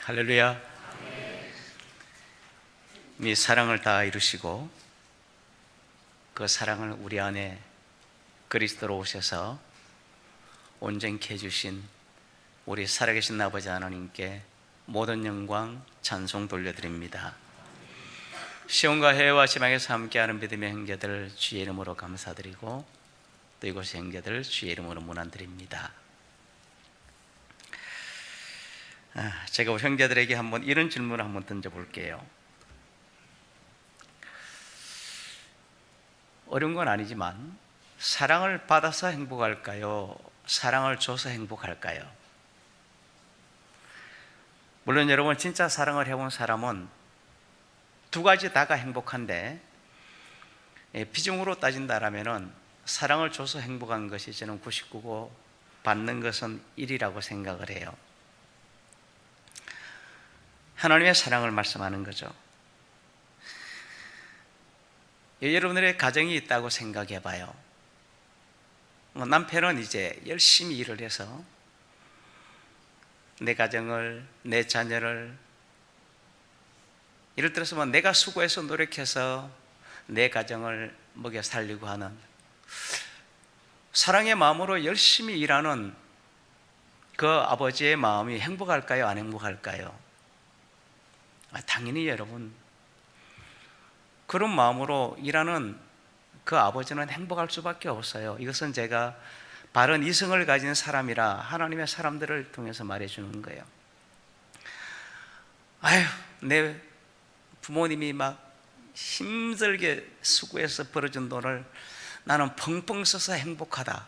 할렐루야. 이 사랑을 다 이루시고 그 사랑을 우리 안에 그리스도로 오셔서 온전케 해주신 우리 살아계신 아버지 하나님께 모든 영광 찬송 돌려드립니다. 시온과 해외와 지방에서 함께하는 믿음의 형제들 주의 이름으로 감사드리고 또 이곳의 형제들 주의 이름으로 문안드립니다. 제가 우리 형제들에게 한번 이런 질문을 한번 던져볼게요. 어려운 건 아니지만 사랑을 받아서 행복할까요? 사랑을 줘서 행복할까요? 물론 여러분 진짜 사랑을 해본 사람은 두 가지 다가 행복한데 비중으로 따진다라면은 사랑을 줘서 행복한 것이 저는 99고 받는 것은 1이라고 생각을 해요. 하나님의 사랑을 말씀하는 거죠. 여러분들의 가정이 있다고 생각해 봐요. 남편은 이제 열심히 일을 해서 내 가정을, 내 자녀를, 예를 들어서 내가 수고해서 노력해서 내 가정을 먹여 살리고 하는 사랑의 마음으로 열심히 일하는 그 아버지의 마음이 행복할까요? 안 행복할까요? 당연히 여러분, 그런 마음으로 일하는 그 아버지는 행복할 수밖에 없어요. 이것은 제가 바른 이성을 가진 사람이라 하나님의 사람들을 통해서 말해주는 거예요. 내 부모님이 막 힘들게 수고해서 벌어준 돈을 나는 펑펑 써서 행복하다.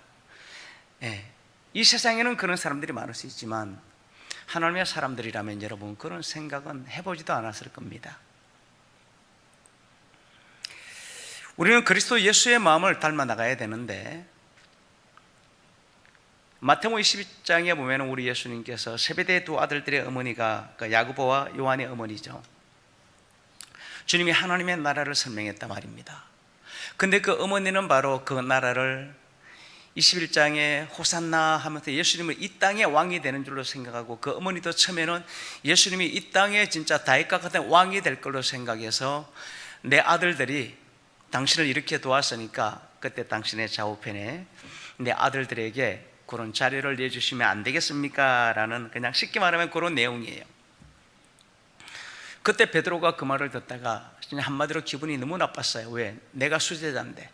이 세상에는 그런 사람들이 많을 수 있지만 하나님의 사람들이라면 여러분 그런 생각은 해보지도 않았을 겁니다. 우리는 그리스도 예수의 마음을 닮아 나가야 되는데 마태복음 22장에 보면 우리 예수님께서 세베대의 두 아들들의 어머니가 야고보와 요한의 어머니죠. 주님이 하나님의 나라를 설명했단 말입니다. 근데 그 어머니는 바로 그 나라를 21장에 호산나 하면서 예수님을 이 땅의 왕이 되는 줄로 생각하고 그 어머니도 처음에는 예수님이 이 땅에 진짜 다윗과 같은 왕이 될 걸로 생각해서 내 아들들이 당신을 이렇게 도왔으니까 그때 당신의 좌우편에 내 아들들에게 그런 자료를 내주시면 안 되겠습니까? 라는 그냥 쉽게 말하면 그런 내용이에요. 그때 베드로가 그 말을 듣다가 한마디로 기분이 너무 나빴어요. 왜? 내가 수제자인데.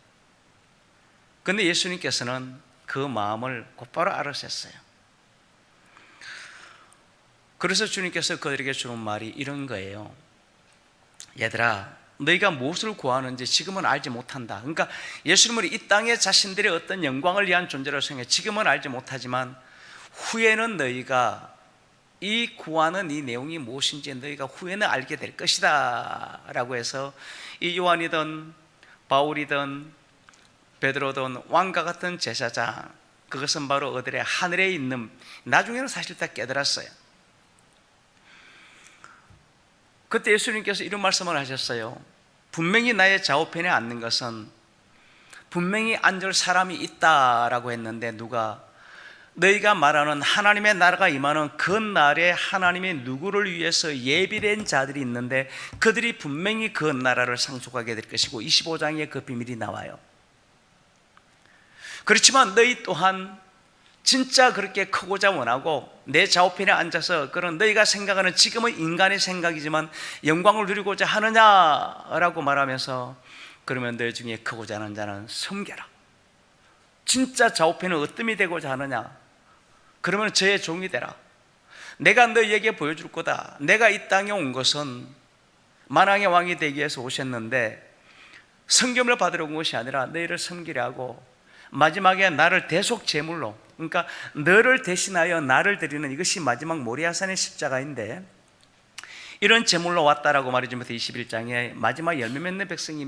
근데 예수님께서는 그 마음을 곧바로 알아챘어요. 그래서 주님께서 그들에게 주는 말이 이런 거예요. 얘들아, 너희가 무엇을 구하는지 지금은 알지 못한다. 그러니까 예수님을 이 땅에 자신들의 어떤 영광을 위한 존재로 생각해 지금은 알지 못하지만 후에는 너희가 이 구하는 이 내용이 무엇인지 너희가 후에는 알게 될 것이다 라고 해서 이 요한이든 바울이든 베드로든 왕과 같은 제사장, 그것은 바로 어들의 하늘에 있는, 나중에는 사실 다 깨달았어요. 그때 예수님께서 이런 말씀을 하셨어요. 분명히 나의 좌우편에 앉는 것은 분명히 앉을 사람이 있다라고 했는데 누가? 너희가 말하는 하나님의 나라가 임하는 그 날에 하나님이 누구를 위해서 예비된 자들이 있는데 그들이 분명히 그 나라를 상속하게 될 것이고 25장에 그 비밀이 나와요. 그렇지만 너희 또한 진짜 그렇게 크고자 원하고 내 좌우편에 앉아서 그런 너희가 생각하는 지금은 인간의 생각이지만 영광을 누리고자 하느냐라고 말하면서 그러면 너희 중에 크고자 하는 자는 섬겨라. 진짜 좌우편에 으뜸이 되고자 하느냐? 그러면 저의 종이 되라. 내가 너희에게 보여줄 거다. 내가 이 땅에 온 것은 만왕의 왕이 되기 위해서 오셨는데 성경을 받으러 온 것이 아니라 너희를 섬기려 하고 마지막에 나를 대속 제물로, 그러니까 너를 대신하여 나를 드리는 이것이 마지막 모리아산의 십자가인데 이런 제물로 왔다라고 말해주면서 21장에 마지막 열매 맺는 백성이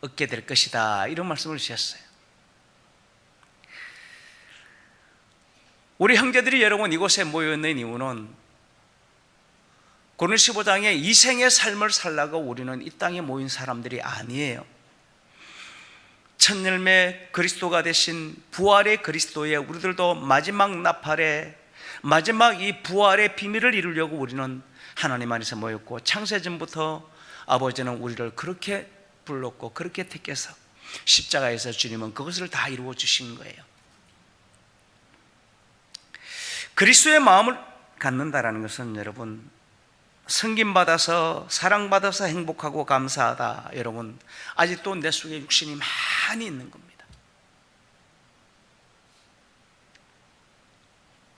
얻게 될 것이다 이런 말씀을 주셨어요. 우리 형제들이 여러분 이곳에 모여있는 이유는 고린도 15장에 이생의 삶을 살라고 우리는 이 땅에 모인 사람들이 아니에요. 첫 열매 그리스도가 되신 부활의 그리스도에 우리들도 마지막 나팔에 마지막 이 부활의 비밀을 이루려고 우리는 하나님 안에서 모였고, 창세전부터 아버지는 우리를 그렇게 불렀고 그렇게 택해서 십자가에서 주님은 그것을 다 이루어 주신 거예요. 그리스도의 마음을 갖는다라는 것은 여러분, 섬김받아서 사랑받아서 행복하고 감사하다. 여러분, 아직도 내 속에 육신이 많이 있는 겁니다.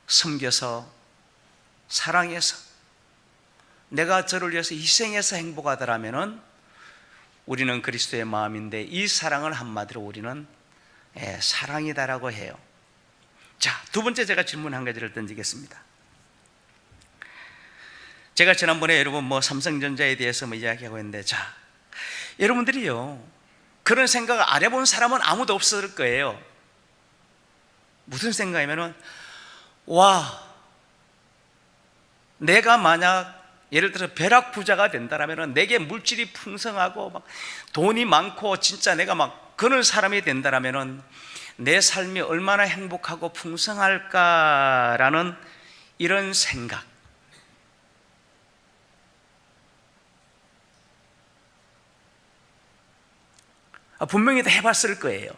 섬겨서 사랑해서 내가 저를 위해서 희생해서 행복하더라면 우리는 그리스도의 마음인데, 이 사랑을 한마디로 우리는 사랑이다라고 해요. 자, 두 번째 제가 질문 한 가지를 던지겠습니다. 제가 지난번에 여러분 삼성전자에 대해서 이야기하고 있는데, 자, 여러분들이요, 그런 생각을 안 해본 사람은 아무도 없을 거예요. 무슨 생각이면은, 와, 내가 만약 예를 들어서 벼락 부자가 된다라면, 내게 물질이 풍성하고 막 돈이 많고 진짜 내가 막 그런 사람이 된다라면 내 삶이 얼마나 행복하고 풍성할까라는 이런 생각, 분명히 다 해봤을 거예요.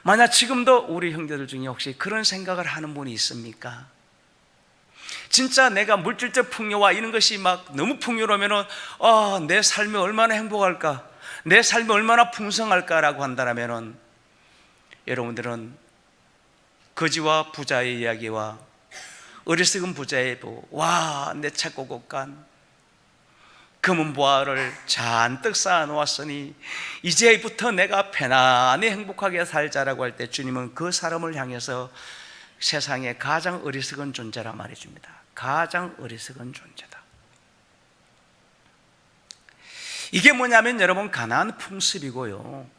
만약 지금도 우리 형제들 중에 혹시 그런 생각을 하는 분이 있습니까? 진짜 내가 물질적 풍요와 이런 것이 막 너무 풍요로우면 내 삶이 얼마나 행복할까, 내 삶이 얼마나 풍성할까라고 한다면, 여러분들은 거지와 부자의 이야기와 어리석은 부자의 와, 내 찾고 곳간 금은 보화를 잔뜩 쌓아 놓았으니 이제부터 내가 편안히 행복하게 살자라고 할 때, 주님은 그 사람을 향해서 세상에 가장 어리석은 존재라 말해줍니다. 가장 어리석은 존재다. 이게 뭐냐면 여러분, 가나안 풍습이고요,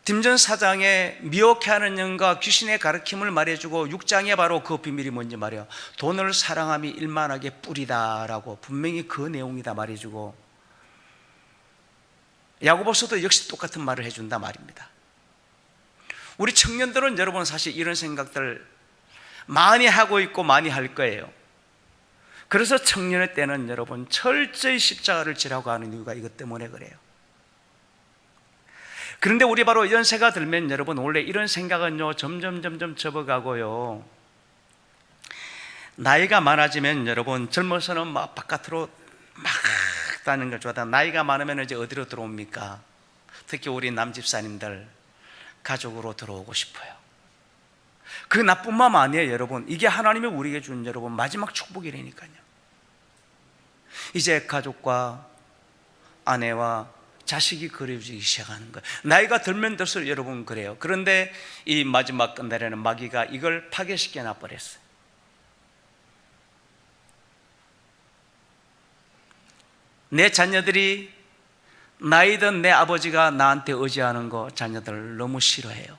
딤전 4장에 미혹해하는 영과 귀신의 가르침을 말해주고 6장에 바로 그 비밀이 뭔지 말이에요. 돈을 사랑함이 일만하게 뿌리다라고 분명히 그 내용이다 말해주고, 야고보서도 역시 똑같은 말을 해준다 말입니다. 우리 청년들은 여러분 사실 이런 생각들 많이 하고 있고 많이 할 거예요. 그래서 청년의 때는 여러분 철저히 십자가를 지라고 하는 이유가 이것 때문에 그래요. 그런데 우리 바로 연세가 들면 여러분, 원래 이런 생각은요 점점 접어가고요, 나이가 많아지면 여러분, 젊어서는 막 바깥으로 막 다니는 걸 좋아하다. 나이가 많으면 이제 어디로 들어옵니까? 특히 우리 남집사님들 가족으로 들어오고 싶어요. 그 나쁜 마음 아니에요 여러분. 이게 하나님이 우리에게 준 여러분 마지막 축복이라니까요. 이제 가족과 아내와 자식이 그리워지기 시작하는 거예요. 나이가 들면 들수록 여러분 그래요. 그런데 이 마지막 끝날에는 마귀가 이걸 파괴시켜 놔버렸어요. 내 자녀들이 나이든 내 아버지가 나한테 의지하는 거 자녀들 너무 싫어해요.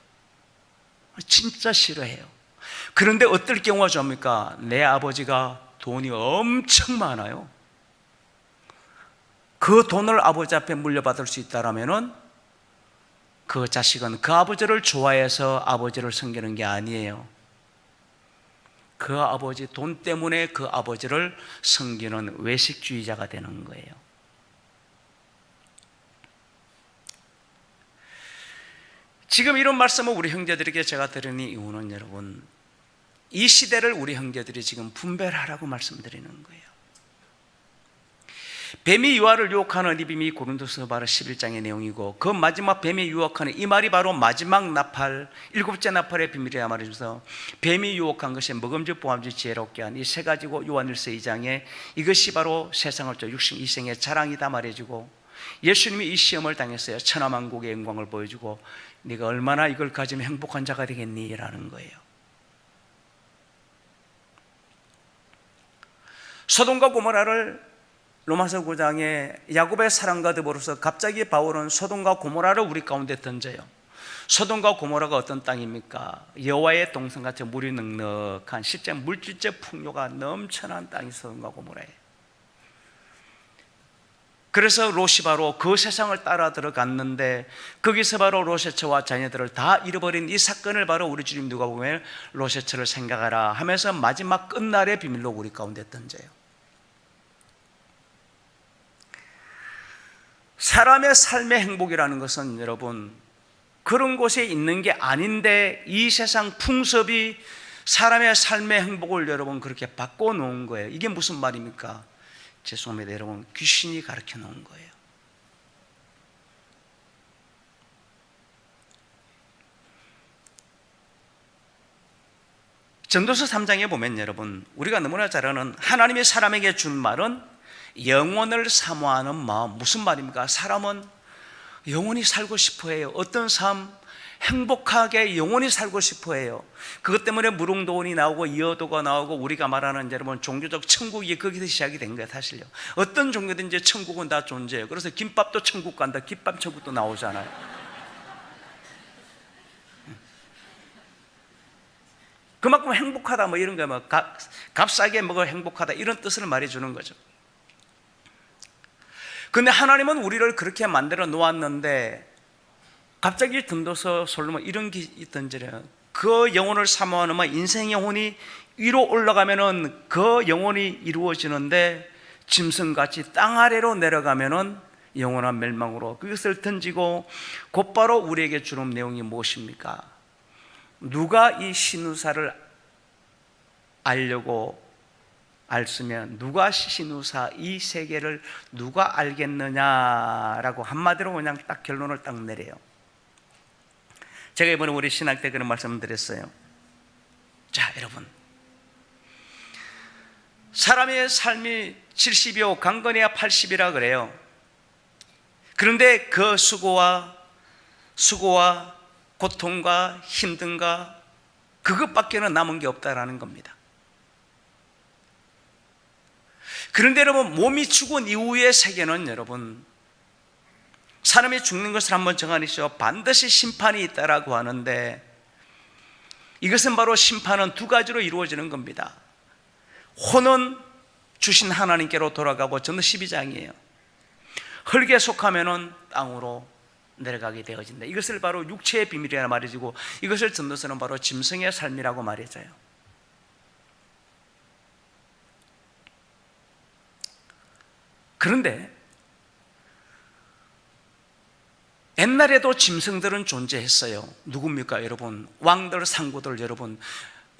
진짜 싫어해요. 그런데 어떨 경우가 좋습니까? 내 아버지가 돈이 엄청 많아요. 그 돈을 아버지 앞에 물려받을 수 있다면 그 자식은 그 아버지를 좋아해서 아버지를 섬기는 게 아니에요. 그 아버지 돈 때문에 그 아버지를 섬기는 외식주의자가 되는 거예요. 지금 이런 말씀을 우리 형제들에게 제가 드리는 이유는 여러분, 이 시대를 우리 형제들이 지금 분별하라고 말씀드리는 거예요. 뱀이 유아를 유혹하는 이 비밀이 고린도서 바로 11장의 내용이고, 그 마지막 뱀이 유혹하는 이 말이 바로 마지막 나팔, 일곱째 나팔의 비밀이라 말해줘서, 뱀이 유혹한 것이 먹음직 보암직 지혜롭게 한 이 세 가지고, 요한일서 2장에 이것이 바로 세상을 육신 이생의 자랑이다 말해주고, 예수님이 이 시험을 당했어요. 천하만국의 영광을 보여주고 네가 얼마나 이걸 가지면 행복한 자가 되겠니? 라는 거예요. 소돔과 고모라를 로마서 9장에 야곱의 사랑과 더불어서 갑자기 바울은 소돔과 고모라를 우리 가운데 던져요. 소돔과 고모라가 어떤 땅입니까? 여호와의 동산같이 물이 넉넉한 실제 물질적 풍요가 넘쳐난 땅이 소돔과 고모라예요. 그래서 롯이 바로 그 세상을 따라 들어갔는데 거기서 바로 롯의 자녀들을 다 잃어버린 이 사건을 바로 우리 주님 누가복음에 롯의 처를 생각하라 하면서 마지막 끝날의 비밀로 우리 가운데 던져요. 사람의 삶의 행복이라는 것은 여러분 그런 곳에 있는 게 아닌데 이 세상 풍습이 사람의 삶의 행복을 여러분 그렇게 바꿔놓은 거예요. 이게 무슨 말입니까? 죄송합니다 여러분, 귀신이 가르쳐 놓은 거예요. 전도서 3장에 보면 여러분 우리가 너무나 잘 아는 하나님이 사람에게 준 말은 영혼을 사모하는 마음. 무슨 말입니까? 사람은 영원히 살고 싶어 해요. 어떤 삶? 행복하게 영원히 살고 싶어 해요. 그것 때문에 무릉도원이 나오고 이어도가 나오고 우리가 말하는 여러분 종교적 천국이 거기서 시작이 된 거예요. 사실요. 어떤 종교든지 천국은 다 존재해요. 그래서 김밥도 천국 간다, 김밥 천국도 나오잖아요. 그만큼 행복하다 뭐 이런 거 뭐 값싸게 먹어 행복하다 이런 뜻을 말해주는 거죠. 근데 하나님은 우리를 그렇게 만들어 놓았는데 갑자기 전도서 솔로몬 이런 게 있던지래요. 그 영혼을 사모하는 인생 영혼이 위로 올라가면은 그 영혼이 이루어지는데 짐승같이 땅 아래로 내려가면은 영원한 멸망으로 그것을 던지고 곧바로 우리에게 주는 내용이 무엇입니까? 누가 이 신우사를 알려고 알쓰면 누가 신우사 이 세계를 누가 알겠느냐라고 한마디로 그냥 딱 결론을 딱 내려요. 제가 이번에 우리 신학 때 그런 말씀을 드렸어요. 자 여러분, 사람의 삶이 70이요 강건해야 80이라 그래요. 그런데 그 수고와 고통과 힘든가 그것밖에는 남은 게 없다라는 겁니다. 그런데 여러분 몸이 죽은 이후의 세계는 여러분 사람이 죽는 것을 한번 정하시죠. 반드시 심판이 있다라고 하는데 이것은 바로 심판은 두 가지로 이루어지는 겁니다. 혼은 주신 하나님께로 돌아가고 전도 12장이에요. 흙에 속하면은 땅으로 내려가게 되어진다. 이것을 바로 육체의 비밀이라 말해주고 이것을 전도서는 바로 짐승의 삶이라고 말해줘요. 그런데 옛날에도 짐승들은 존재했어요. 누굽니까 여러분? 왕들, 상고들.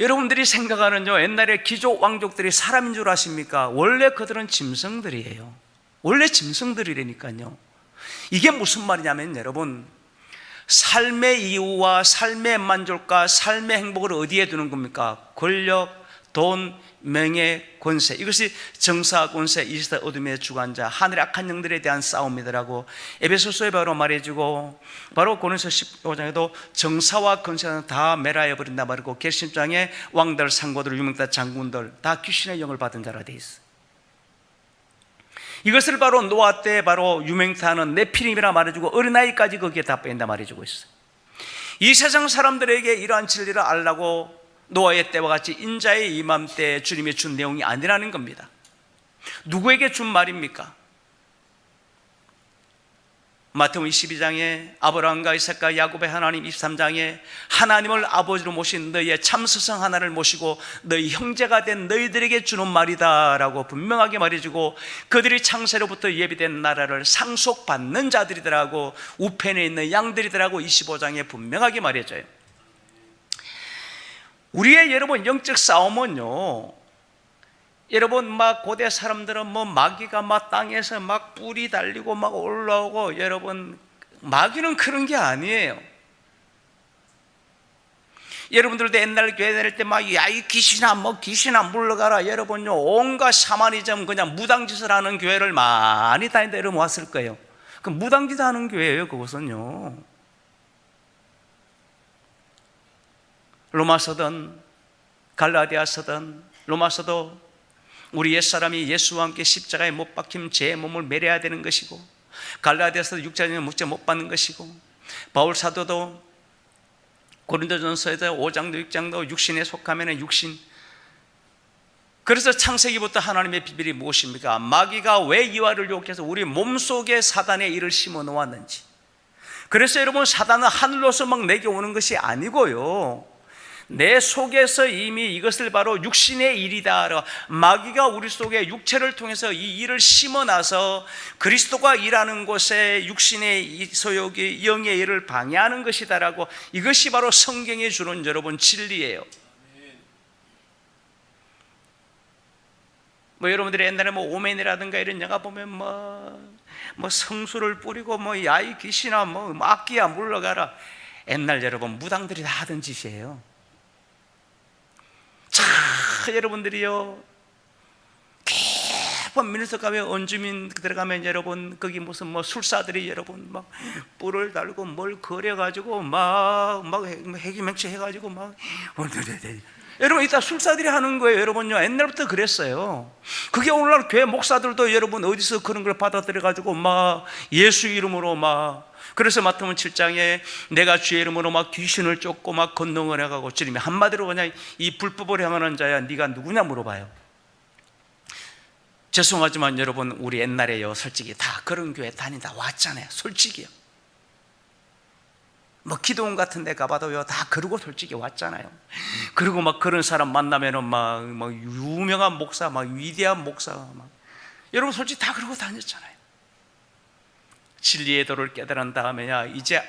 여러분들이 생각하는요 옛날에 귀족 왕족들이 사람인 줄 아십니까? 원래 그들은 짐승들이에요. 원래 짐승들이라니까요. 이게 무슨 말이냐면 여러분 삶의 이유와 삶의 만족과 삶의 행복을 어디에 두는 겁니까? 권력, 돈, 명예, 권세. 이것이 정사, 권세, 이시다 어둠의 주관자, 하늘의 악한 영들에 대한 싸움이더라고. 에베소서에 바로 말해주고 바로 고린도서 15장에도 정사와 권세는 다 멸하여버린다 말이고 계시장에 왕들, 상고들, 유명자, 장군들 다 귀신의 영을 받은 자라 돼 있어. 이것을 바로 노아 때 바로 유명타는 네피림이라 말해주고 어린아이까지 거기에 다 뺀다 말해주고 있어. 이 세상 사람들에게 이러한 진리를 알라고 노아의 때와 같이 인자의 이맘때 주님이 준 내용이 아니라는 겁니다. 누구에게 준 말입니까? 마태복음 22장에 아브라함과 이삭과 야곱의 하나님, 23장에 하나님을 아버지로 모신 너희의 참스성 하나를 모시고 너희 형제가 된 너희들에게 주는 말이다 라고 분명하게 말해주고 그들이 창세로부터 예비된 나라를 상속받는 자들이더라고 우편에 있는 양들이더라고 25장에 분명하게 말해줘요. 우리의 여러분 영적 싸움은요 여러분 막 고대 사람들은 뭐 마귀가 막 땅에서 막 뿔이 달리고 막 올라오고 여러분 마귀는 그런 게 아니에요. 여러분들도 옛날 교회 다닐 때 막 야 이 귀신아 뭐 귀신아 물러가라 여러분요 온갖 샤머니즘 그냥 무당짓을 하는 교회를 많이 다니다 여러분 왔을 거예요. 그 무당짓 하는 교회예요. 그것은요 로마서든 갈라디아서든 로마서도 우리 옛사람이 예수와 함께 십자가에 못 박힌 제 몸을 매려야 되는 것이고 갈라디아서도 육체적인 묵죄 못 받는 것이고 바울 사도도 고린도전서에서 5장도 6장도 육신에 속하면 육신 그래서 창세기부터 하나님의 비밀이 무엇입니까? 마귀가 왜 이와를 유혹해서 우리 몸속에 사단의 일을 심어 놓았는지. 그래서 여러분, 사단은 하늘로서 막 내게 오는 것이 아니고요, 내 속에서 이미 이것을 바로 육신의 일이다, 마귀가 우리 속에 육체를 통해서 이 일을 심어놔서 그리스도가 일하는 곳에 육신의 소욕이 영의 일을 방해하는 것이다라고, 이것이 바로 성경이 주는 여러분 진리예요. 뭐 여러분들이 옛날에 뭐 오맨이라든가 이런 영화 보면 뭐 성수를 뿌리고 뭐 야이 귀신아 뭐 악기야 물러가라, 옛날 여러분 무당들이 다 하던 짓이에요. 자, 여러분들이요, 깊은 민속 가면 원주민 들어가면 여러분 거기 무슨 뭐 술사들이 여러분 막 뿔을 달고 뭘 그려가지고 막 해기맹치 해가지고 막 여러분 이따 술사들이 하는 거예요. 여러분요, 옛날부터 그랬어요. 그게 오늘날 교회 목사들도 여러분 어디서 그런 걸 받아들여가지고 막 예수 이름으로 막, 그래서 마태복음 7장에 내가 주의 이름으로 막 귀신을 쫓고 막 권능을 해가고, 주님이 한마디로 그냥 이 불법을 행하는 자야 네가 누구냐 물어봐요. 죄송하지만 여러분, 우리 옛날에요 솔직히 다 그런 교회 다니다 왔잖아요. 솔직히요, 뭐 기도원 같은 데 가봐도요 다 그러고 솔직히 왔잖아요. 그리고 막 그런 사람 만나면은 막 유명한 목사, 막 위대한 목사, 막 여러분 솔직히 다 그러고 다녔잖아요. 진리의 도를 깨달은 다음에야 이제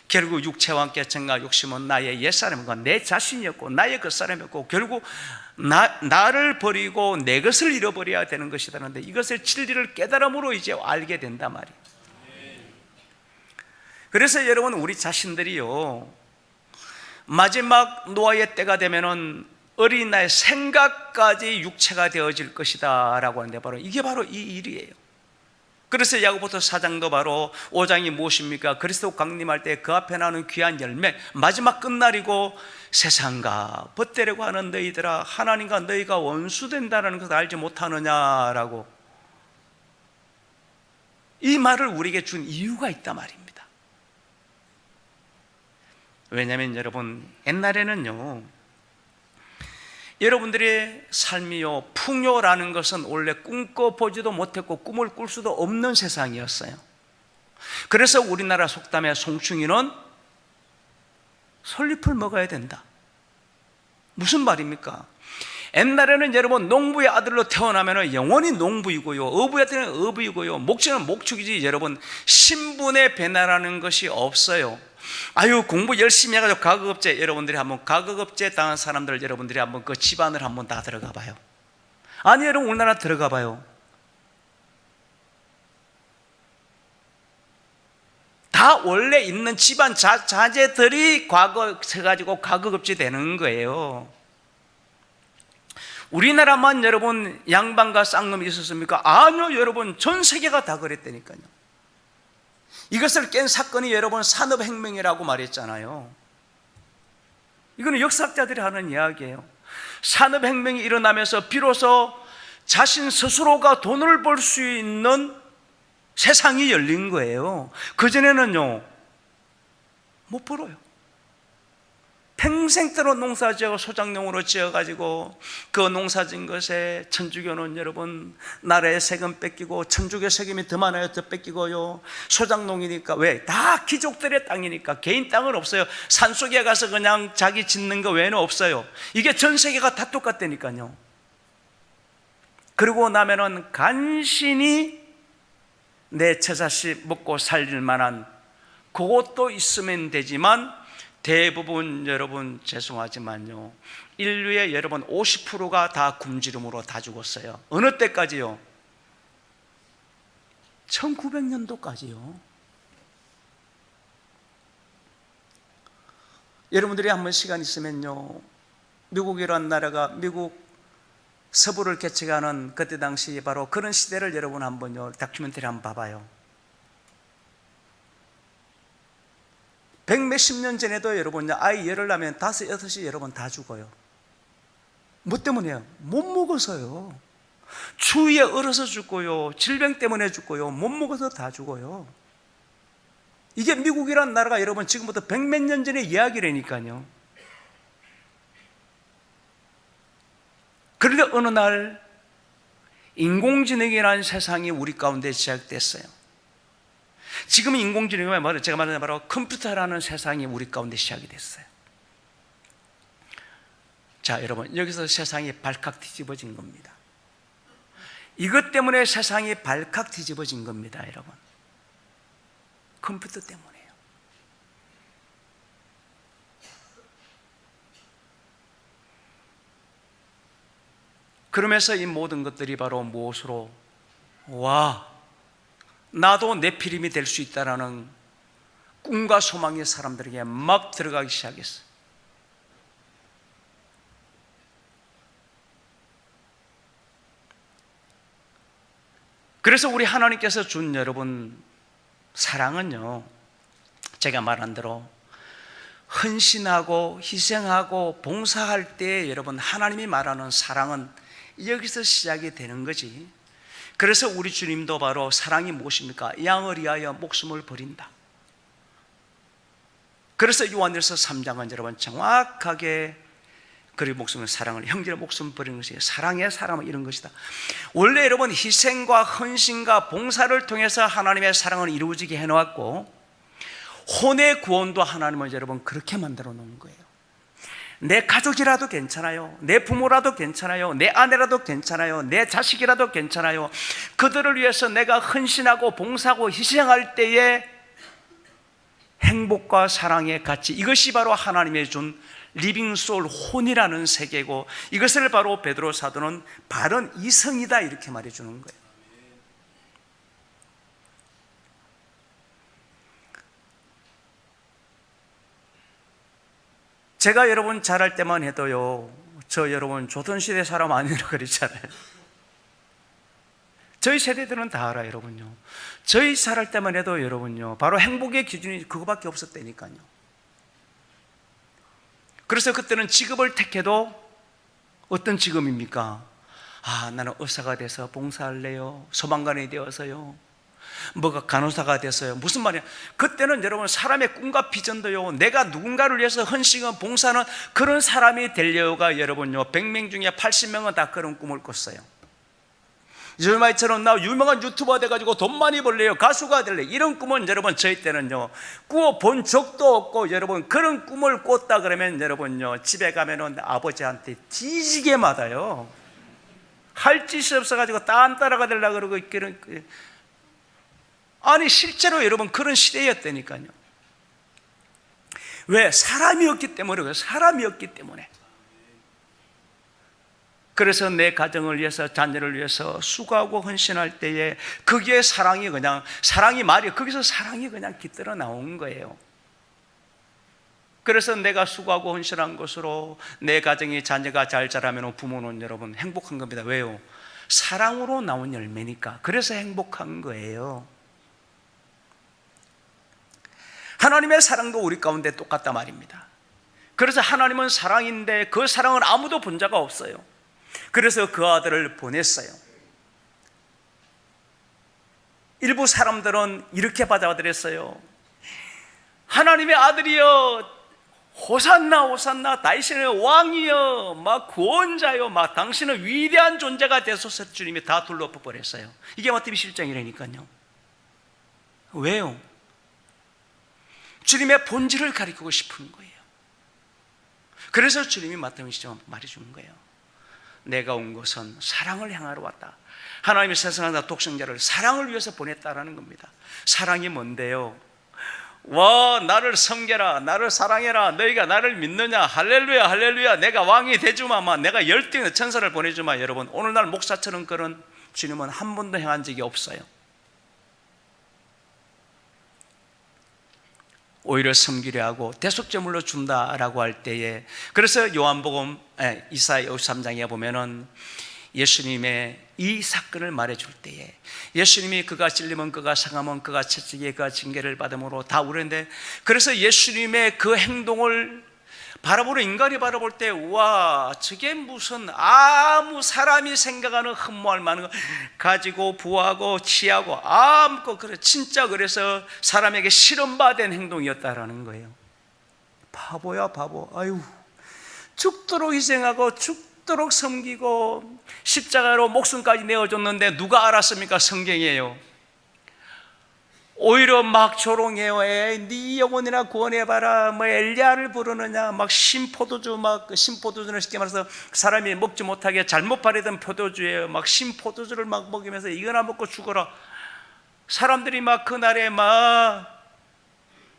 결국 육체와 함께 정과 욕심은 나의 옛사람과 내 자신이었고 나의 겉사람이었고 결국 나를 버리고 내 것을 잃어버려야 되는 것이라는데, 이것을 진리를 깨달음으로 이제 알게 된단 말이에요. 그래서 여러분, 우리 자신들이요 마지막 노아의 때가 되면은 어린 나의 생각까지 육체가 되어질 것이다 라고 하는데, 바로 이게 바로 이 일이에요. 그래서 야고보서 4장도 바로 5장이 무엇입니까? 그리스도 강림할 때 그 앞에 나오는 귀한 열매, 마지막 끝날이고 세상과 벗대려고 하는 너희들아, 하나님과 너희가 원수된다는 것을 알지 못하느냐라고, 이 말을 우리에게 준 이유가 있단 말입니다. 왜냐하면 여러분, 옛날에는요 여러분들의 삶이요 풍요라는 것은 원래 꿈꿔보지도 못했고 꿈을 꿀 수도 없는 세상이었어요. 그래서 우리나라 속담에 송충이는 솔잎을 먹어야 된다. 무슨 말입니까? 옛날에는 여러분 농부의 아들로 태어나면 영원히 농부이고요, 어부의 아들은 어부이고요, 목축은 목축이지 여러분 신분의 변화라는 것이 없어요. 아유 공부 열심히 해가지고 가급업제, 여러분들이 한번 가급업제 당한 사람들 여러분들이 한번 그 집안을 한번 다 들어가 봐요. 아니 여러분 우리나라 들어가 봐요. 다 원래 있는 집안 자제들이 과거 해가지고 가급업제 되는 거예요. 우리나라만 여러분 양반과 쌍놈이 있었습니까? 아니요 여러분, 전 세계가 다 그랬다니까요. 이것을 깬 사건이 여러분 산업혁명이라고 말했잖아요. 이거는 역사학자들이 하는 이야기예요. 산업혁명이 일어나면서 비로소 자신 스스로가 돈을 벌 수 있는 세상이 열린 거예요. 그전에는요 못 벌어요. 평생대로 농사지어 소작농으로 지어가지고 그 농사진 것에 천주교는 여러분 나라의 세금 뺏기고, 천주교 세금이 더 많아요 더 뺏기고요, 소작농이니까 왜? 다 귀족들의 땅이니까 개인 땅은 없어요. 산속에 가서 그냥 자기 짓는 거 외에는 없어요. 이게 전 세계가 다 똑같다니까요. 그러고 나면은 간신히 내 처자식 먹고 살릴 만한 그것도 있으면 되지만, 대부분 여러분 죄송하지만요 인류의 여러분 50%가 다 굶주림으로 다 죽었어요. 어느 때까지요? 1900년도까지요. 여러분들이 한번 시간 있으면요 미국이라는 나라가 미국 서부를 개척하는 그때 당시 바로 그런 시대를 여러분 한번요 다큐멘터리 한번 봐봐요. 100몇십 년 전에도 여러분 아이 열을 낳으면 5, 6이 여러분 다 죽어요. 뭐 때문에요? 못 먹어서요. 추위에 얼어서 죽고요, 질병 때문에 죽고요, 못 먹어서 다 죽어요. 이게 미국이란 나라가 여러분 지금부터 100몇 년 전의 이야기라니까요. 그런데 어느 날 인공지능이라는 세상이 우리 가운데 시작됐어요. 지금 인공지능이 말이에요. 제가 말하는 바로 컴퓨터라는 세상이 우리 가운데 시작이 됐어요. 자, 여러분, 여기서 세상이 발칵 뒤집어진 겁니다. 이것 때문에 세상이 발칵 뒤집어진 겁니다, 여러분. 컴퓨터 때문에요. 그러면서 이 모든 것들이 바로 무엇으로? 와, 나도 네피림이 될 수 있다라는 꿈과 소망의 사람들에게 막 들어가기 시작했어요. 그래서 우리 하나님께서 준 여러분 사랑은요, 제가 말한 대로 헌신하고 희생하고 봉사할 때 여러분 하나님이 말하는 사랑은 여기서 시작이 되는 거지. 그래서 우리 주님도 바로 사랑이 무엇입니까? 양을 위하여 목숨을 버린다. 그래서 요한일서 3장은 여러분 정확하게 그의 목숨을 사랑을, 형제의 목숨을 버리는 것이 사랑의 사람은 이런 것이다. 원래 여러분 희생과 헌신과 봉사를 통해서 하나님의 사랑을 이루어지게 해놓았고, 혼의 구원도 하나님은 여러분 그렇게 만들어 놓은 거예요. 내 가족이라도 괜찮아요, 내 부모라도 괜찮아요, 내 아내라도 괜찮아요, 내 자식이라도 괜찮아요. 그들을 위해서 내가 헌신하고 봉사하고 희생할 때에 행복과 사랑의 가치, 이것이 바로 하나님의 준 리빙 소울 혼이라는 세계고, 이것을 바로 베드로 사도는 바른 이성이다 이렇게 말해주는 거예요. 제가 여러분 자랄 때만 해도요, 저 여러분 조선시대 사람 아니라고 그랬잖아요. 저희 세대들은 다 알아요, 여러분요. 저희 자랄 때만 해도 여러분요, 바로 행복의 기준이 그거밖에 없었다니까요. 그래서 그때는 직업을 택해도 어떤 직업입니까? 아, 나는 의사가 돼서 봉사할래요, 소방관이 되어서요, 뭐가 간호사가 돼서요. 무슨 말이야? 그때는 여러분 사람의 꿈과 비전도요, 내가 누군가를 위해서 헌신하고 봉사하는 그런 사람이 되려고가 여러분요 100명 중에 80명은 다 그런 꿈을 꿨어요. 이절마이처럼 나 유명한 유튜버가 돼가지고 돈 많이 벌래요, 가수가 될래, 이런 꿈은 여러분 저희 때는요 꾸어본 적도 없고, 여러분 그런 꿈을 꿨다 그러면 여러분요 집에 가면은 아버지한테 뒤지게 맞아요. 할 짓이 없어가지고 딴 따라가 되려고 그러고 있기는. 아니 실제로 여러분 그런 시대였다니까요. 왜? 사람이 없기 때문에. 그래요. 사람이 없기 때문에. 그래서 내 가정을 위해서, 자녀를 위해서 수고하고 헌신할 때에 거기에 사랑이 그냥, 사랑이 말이에요. 거기서 사랑이 그냥 깃들어 나온 거예요. 그래서 내가 수고하고 헌신한 것으로 내 가정이, 자녀가 잘 자라면 부모는 여러분 행복한 겁니다. 왜요? 사랑으로 나온 열매니까. 그래서 행복한 거예요. 하나님의 사랑도 우리 가운데 똑같단 말입니다. 그래서 하나님은 사랑인데 그 사랑을 아무도 본 자가 없어요. 그래서 그 아들을 보냈어요. 일부 사람들은 이렇게 받아들였어요. 하나님의 아들이여, 호산나 호산나, 다윗의 왕이여, 막 구원자여, 막 당신은 위대한 존재가 되소서. 주님이 다 둘러엎어 버렸어요. 이게 마태복음 17장이라니까요. 왜요? 주님의 본질을 가리키고 싶은 거예요. 그래서 주님이 마태복음 17장 말해주는 거예요. 내가 온 것은 사랑을 향하러 왔다. 하나님이 세상에 독생자를 사랑을 위해서 보냈다라는 겁니다. 사랑이 뭔데요? 와, 나를 섬겨라, 나를 사랑해라, 너희가 나를 믿느냐, 할렐루야 할렐루야, 내가 왕이 되주마, 내가 열등의 천사를 보내주마. 여러분 오늘날 목사처럼 그런 주님은 한 번도 행한 적이 없어요. 오히려 섬기려 하고 대속제물로 준다라고 할 때에, 그래서 요한복음 이사야 53장에 보면은 예수님의 이 사건을 말해줄 때에, 예수님이 그가 찔리면 그가 상하면 그가 채찍에 그가 징계를 받음으로 다 우렸는데, 그래서 예수님의 그 행동을 바라보는 인간이 바라볼 때, 와, 저게 무슨 아무 사람이 생각하는 흠모할 만한 거 가지고 부하고 취하고 아무것도, 그래 진짜 그래서 사람에게 실험받은 행동이었다라는 거예요. 바보야 바보. 아유, 죽도록 희생하고 죽도록 섬기고 십자가로 목숨까지 내어줬는데 누가 알았습니까? 성경이에요. 오히려 막 조롱해요. 네 영혼이나 구원해봐라. 뭐 엘리야를 부르느냐. 막 신포도주, 막 신포도주는 쉽게 말해서 사람이 먹지 못하게 잘못 바르던 포도주예요. 막 신포도주를 막 먹이면서 이거나 먹고 죽어라. 사람들이 막 그날에 막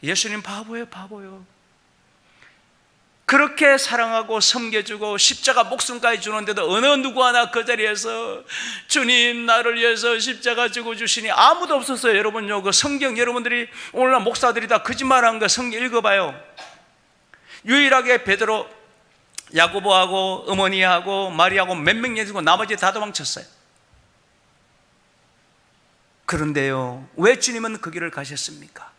예수님 바보예요, 바보요. 그렇게 사랑하고 섬겨주고 십자가 목숨까지 주는데도 어느 누구 하나 그 자리에서 주님 나를 위해서 십자가 지고 주시니 아무도 없었어요. 여러분요, 그 성경 여러분들이 오늘날 목사들이 다 거짓말한 거 성경 읽어봐요. 유일하게 베드로, 야고보하고 어머니하고 마리아하고 몇 명 예수고 나머지 다 도망쳤어요. 그런데요, 왜 주님은 그 길을 가셨습니까?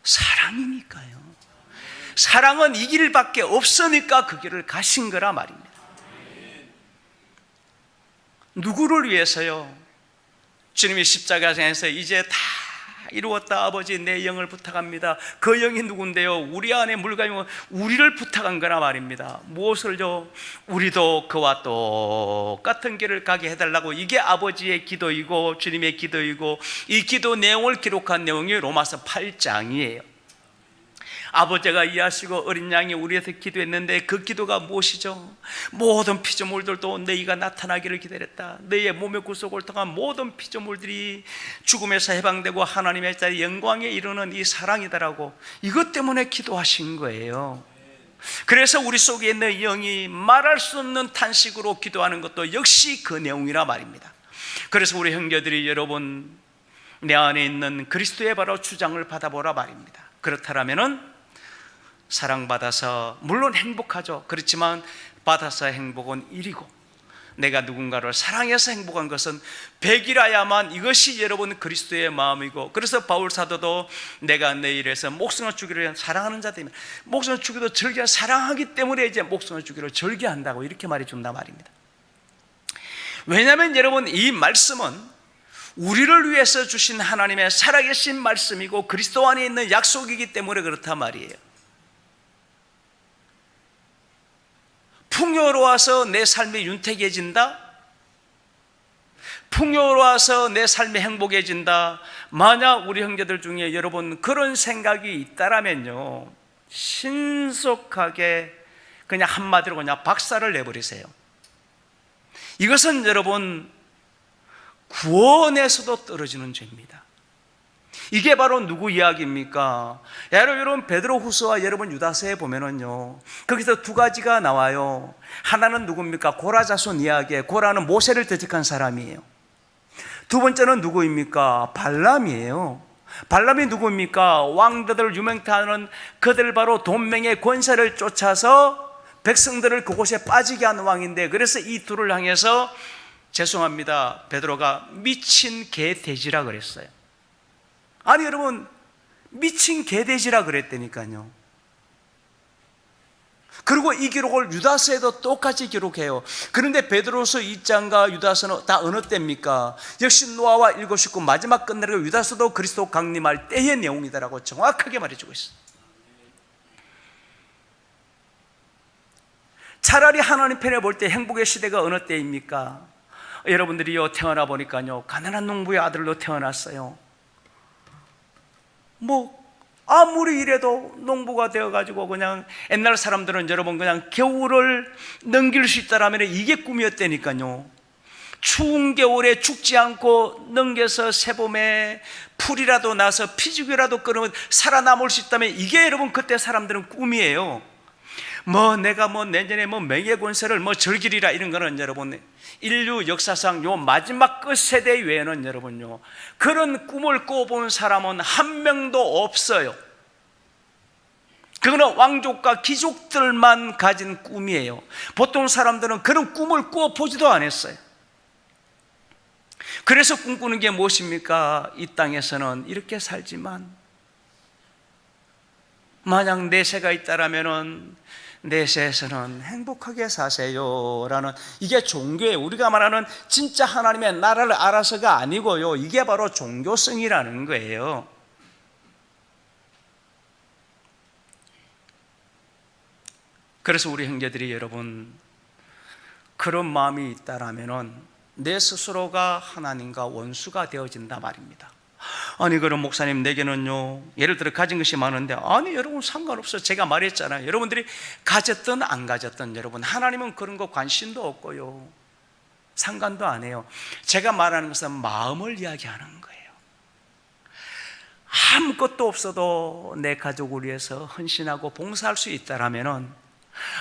사랑이니까요. 사랑은 이 길밖에 없으니까 그 길을 가신 거라 말입니다. 누구를 위해서요? 주님이 십자가에서 이제 다 이루었다. 아버지 내 영을 부탁합니다. 그 영이 누군데요? 우리 안에 물감이 우리를 부탁한 거라 말입니다. 무엇을요? 우리도 그와 똑같은 길을 가게 해달라고. 이게 아버지의 기도이고 주님의 기도이고, 이 기도 내용을 기록한 내용이 로마서 8장이에요 아버지가 이해하시고 어린 양이 우리에서 기도했는데 그 기도가 무엇이죠? 모든 피조물들도 너희가 나타나기를 기다렸다. 너희의 몸의 구속을 통한 모든 피조물들이 죽음에서 해방되고 하나님의 자리 영광에 이르는 이 사랑이다라고, 이것 때문에 기도하신 거예요. 그래서 우리 속에 있는 영이 말할 수 없는 탄식으로 기도하는 것도 역시 그 내용이라 말입니다. 그래서 우리 형제들이 여러분, 내 안에 있는 그리스도의 바로 주장을 받아보라 말입니다. 그렇다면은 사랑받아서 물론 행복하죠. 그렇지만 받아서 행복은 1이고 내가 누군가를 사랑해서 행복한 것은 100이라야만 이것이 여러분 그리스도의 마음이고, 그래서 바울 사도도 내가 내일에서 목숨을 주기를 사랑하는 자들이면 목숨을 주기도 절개, 사랑하기 때문에 이제 목숨을 주기를 절개한다고 이렇게 말해준다 말입니다. 왜냐하면 여러분, 이 말씀은 우리를 위해서 주신 하나님의 살아계신 말씀이고 그리스도 안에 있는 약속이기 때문에 그렇단 말이에요. 풍요로워서 내 삶이 윤택해진다? 풍요로워서 내 삶이 행복해진다? 만약 우리 형제들 중에 여러분 그런 생각이 있다라면요, 신속하게 그냥 한마디로 그냥 박살을 내버리세요. 이것은 여러분 구원에서도 떨어지는 죄입니다. 이게 바로 누구 이야기입니까? 여러분 베드로후서와 여러분 유다서에 보면은요, 거기서 두 가지가 나와요. 하나는 누굽니까? 고라 자손 이야기에, 고라는 모세를 대적한 사람이에요. 두 번째는 누구입니까? 발람이에요. 발람이 누구입니까? 왕들을 유명타하는 그들 바로 돈명의 권세를 쫓아서 백성들을 그곳에 빠지게 한 왕인데, 그래서 이 둘을 향해서 죄송합니다, 베드로가 미친 개돼지라 그랬어요. 아니 여러분, 미친 개돼지라 그랬다니까요. 그리고 이 기록을 유다서에도 똑같이 기록해요. 그런데 베드로서 2장과 유다서는 다 어느 때입니까? 역시 노아와 일곱 식구 마지막 끝내고 유다서도 그리스도 강림할 때의 내용이다라고 정확하게 말해주고 있어요. 차라리 하나님 편에 볼 때 행복의 시대가 어느 때입니까? 여러분들이요, 태어나 보니까요, 가난한 농부의 아들로 태어났어요. 뭐 아무리 이래도 농부가 되어가지고 그냥 옛날 사람들은 여러분 그냥 겨울을 넘길 수 있다라면 이게 꿈이었다니까요. 추운 겨울에 죽지 않고 넘겨서 새봄에 풀이라도 나서 피죽이라도 끊으면 살아남을 수 있다면 이게 여러분 그때 사람들은 꿈이에요. 뭐 내가 뭐 내년에 뭐 맹해권세를 뭐 절기리라 이런 거는 여러분 인류 역사상 요 마지막 끝 세대 외에는 여러분요 그런 꿈을 꿔본 사람은 한 명도 없어요. 그거는 왕족과 귀족들만 가진 꿈이에요. 보통 사람들은 그런 꿈을 꿔보지도 않았어요. 그래서 꿈꾸는 게 무엇입니까? 이 땅에서는 이렇게 살지만 만약 내세가 있다라면은 내세에서는 행복하게 사세요라는, 이게 종교예요. 우리가 말하는 진짜 하나님의 나라를 알아서가 아니고요, 이게 바로 종교성이라는 거예요. 그래서 우리 형제들이 여러분 그런 마음이 있다라면은 내 스스로가 하나님과 원수가 되어진다 말입니다. 아니 그럼 목사님 내게는요 예를 들어 가진 것이 많은데, 아니 여러분 상관없어요. 제가 말했잖아요. 여러분들이 가졌든 안 가졌든 여러분 하나님은 그런 거 관심도 없고요 상관도 안 해요. 제가 말하는 것은 마음을 이야기하는 거예요. 아무것도 없어도 내 가족을 위해서 헌신하고 봉사할 수 있다라면은,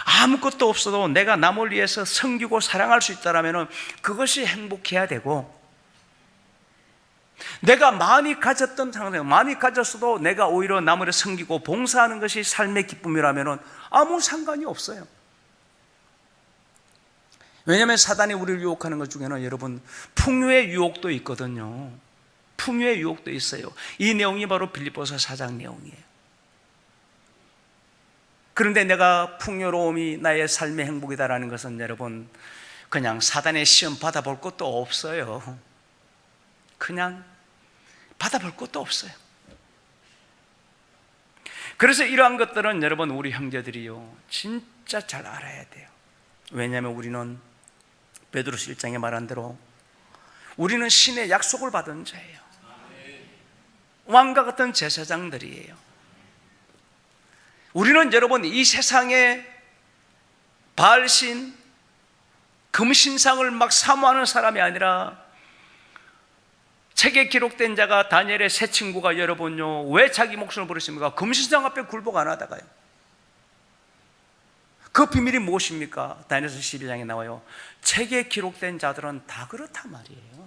아무것도 없어도 내가 남을 위해서 섬기고 사랑할 수 있다라면은 그것이 행복해야 되고, 내가 많이 가졌던 상태, 많이 가졌어도 내가 오히려 남을 섬기고 봉사하는 것이 삶의 기쁨이라면은 아무 상관이 없어요. 왜냐하면 사단이 우리를 유혹하는 것 중에는 여러분 풍요의 유혹도 있거든요. 풍요의 유혹도 있어요. 이 내용이 바로 빌립보서 4장 내용이에요. 그런데 내가 풍요로움이 나의 삶의 행복이다라는 것은 여러분 그냥 사단의 시험 받아볼 것도 없어요. 그냥 받아볼 것도 없어요. 그래서 이러한 것들은 여러분 우리 형제들이요 진짜 잘 알아야 돼요. 왜냐하면 우리는 베드로서 1장에 말한 대로 우리는 신의 약속을 받은 자예요. 왕과 같은 제사장들이에요. 우리는 여러분 이 세상에 바알신, 금신상을 막 사모하는 사람이 아니라, 책에 기록된 자가 다니엘의 세 친구가 여러분요 왜 자기 목숨을 버렸습니까? 금신상 앞에 굴복 안 하다가요. 그 비밀이 무엇입니까? 다니엘서 12장에 나와요. 책에 기록된 자들은 다 그렇단 말이에요.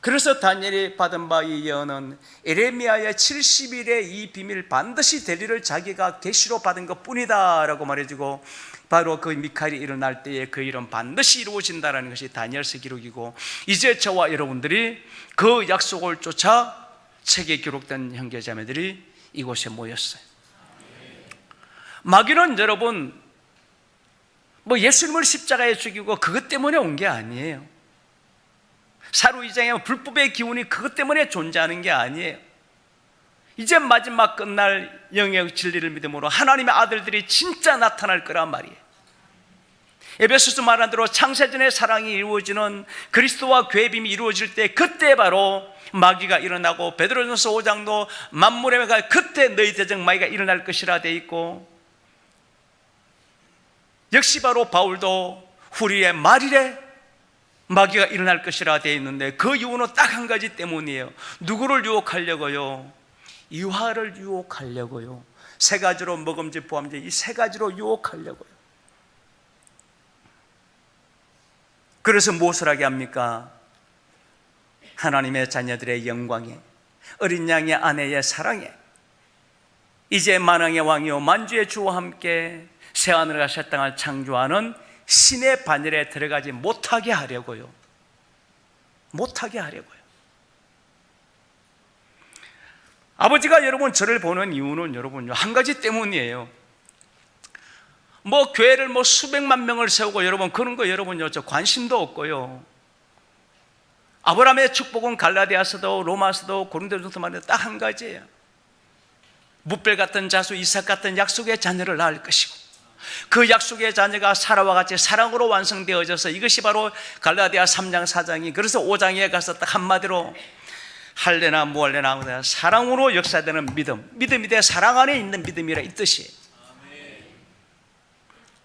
그래서 다니엘이 받은 바 이 예언은 에레미야의 70일의 이 비밀 반드시 되리를 자기가 계시로 받은 것 뿐이다 라고 말해주고, 바로 그 미카엘이 일어날 때에 그 일은 반드시 이루어진다는 것이 다니엘서 기록이고, 이제 저와 여러분들이 그 약속을 쫓아 책에 기록된 형제자매들이 이곳에 모였어요. 마귀는 여러분 뭐 예수님을 십자가에 죽이고 그것 때문에 온 게 아니에요. 사도 2장에 불법의 기운이 그것 때문에 존재하는 게 아니에요. 이제 마지막 끝날 영의 진리를 믿음으로 하나님의 아들들이 진짜 나타날 거란 말이에요. 에베소서 말한 대로 창세전의 사랑이 이루어지는 그리스도와 교회의 빔이 이루어질 때, 그때 바로 마귀가 일어나고, 베드로전서 5장도 만물의 매가 그때 너희 대적 마귀가 일어날 것이라 돼 있고, 역시 바로 바울도 후리의 말일에 마귀가 일어날 것이라 되어 있는데, 그 이유는 딱 한 가지 때문이에요. 누구를 유혹하려고요? 이화를 유혹하려고요. 세 가지로, 먹음직, 보암직, 이 세 가지로 유혹하려고요. 그래서 무엇을 하게 합니까? 하나님의 자녀들의 영광에, 어린 양의 아내의 사랑에, 이제 만왕의 왕이요 만주의 주와 함께 새하늘과 새 땅을 창조하는 신의 반열에 들어가지 못하게 하려고요. 못하게 하려고요. 아버지가 여러분 저를 보는 이유는 여러분 한 가지 때문이에요. 뭐 교회를 뭐 수백만 명을 세우고 여러분 그런 거 여러분요 저 관심도 없고요. 아브라함의 축복은 갈라디아서도 로마서도 고린도전서도 말해도 딱 한 가지예요. 뭇별 같은 자수 이삭 같은 약속의 자녀를 낳을 것이고, 그 약속의 자녀가 사라와 같이 사랑으로 완성되어져서, 이것이 바로 갈라디아 3장 4장이 그래서 5장에 가서 딱 한마디로 할래나 무할래나 사랑으로 역사되는 믿음, 믿음이 돼 사랑 안에 있는 믿음이라 이 뜻이에요.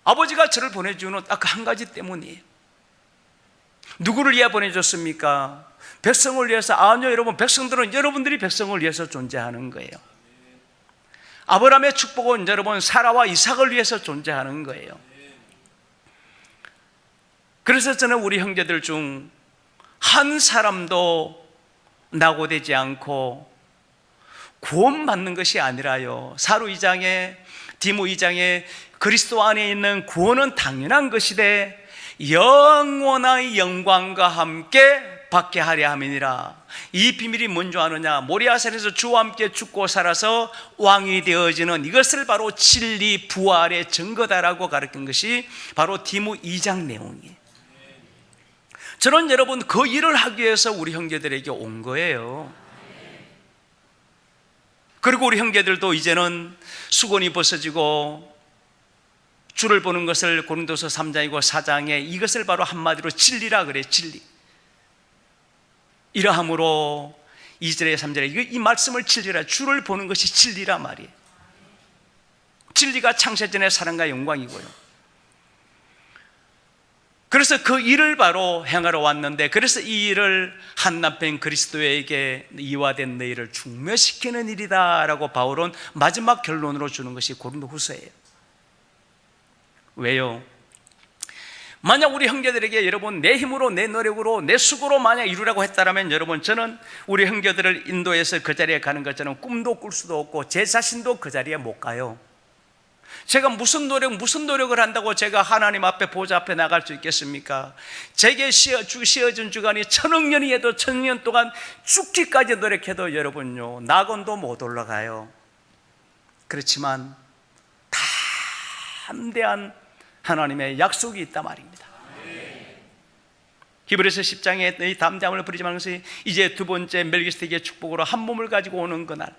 아버지가 저를 보내주는 딱 한 가지 때문이에요. 누구를 위해 보내줬습니까? 백성을 위해서. 아니요 여러분, 백성들은 여러분들이 백성을 위해서 존재하는 거예요. 아브라함의 축복은 여러분 사라와 이삭을 위해서 존재하는 거예요. 그래서 저는 우리 형제들 중 한 사람도 낙오되지 않고 구원받는 것이 아니라요, 사로 2장에 디모 2장에 그리스도 안에 있는 구원은 당연한 것이되 영원한 영광과 함께 받게 하려 함이니라. 이 비밀이 뭔지 아느냐? 모리아산에서 주와 함께 죽고 살아서 왕이 되어지는 이것을 바로 진리 부활의 증거다라고 가르친 것이 바로 디모 2장 내용이에요. 저는 여러분 그 일을 하기 위해서 우리 형제들에게 온 거예요. 그리고 우리 형제들도 이제는 수건이 벗어지고 주를 보는 것을 고린도서 3장이고 4장에 이것을 바로 한마디로 진리라 그래. 진리. 이러함으로 2절에 3절에 이 말씀을 진리라, 주를 보는 것이 진리라 말이에요. 진리가 창세전의 사랑과 영광이고요. 그래서 그 일을 바로 행하러 왔는데, 그래서 이 일을 한 남편 그리스도에게 이화된 너희를 중매시키는 일이다 라고 바울은 마지막 결론으로 주는 것이 고린도후서예요. 왜요? 만약 우리 형제들에게 여러분 내 힘으로 내 노력으로 내 수고로 만약 이루라고 했다면, 여러분 저는 우리 형제들을 인도해서 그 자리에 가는 것처럼 꿈도 꿀 수도 없고 제 자신도 그 자리에 못 가요. 제가 무슨 노력을 한다고 제가 하나님 앞에 보좌 앞에 나갈 수 있겠습니까? 제게 씌어준 주간이 1000억 년이 해도 1000년 동안 죽기까지 노력해도 여러분요 낙원도 못 올라가요. 그렇지만 담대한 하나님의 약속이 있단 말입니다. 히브리서 10장에 너희 담대함을 부리지 말는 것이 이제 두 번째 멜기세덱의 축복으로 한 몸을 가지고 오는 그날,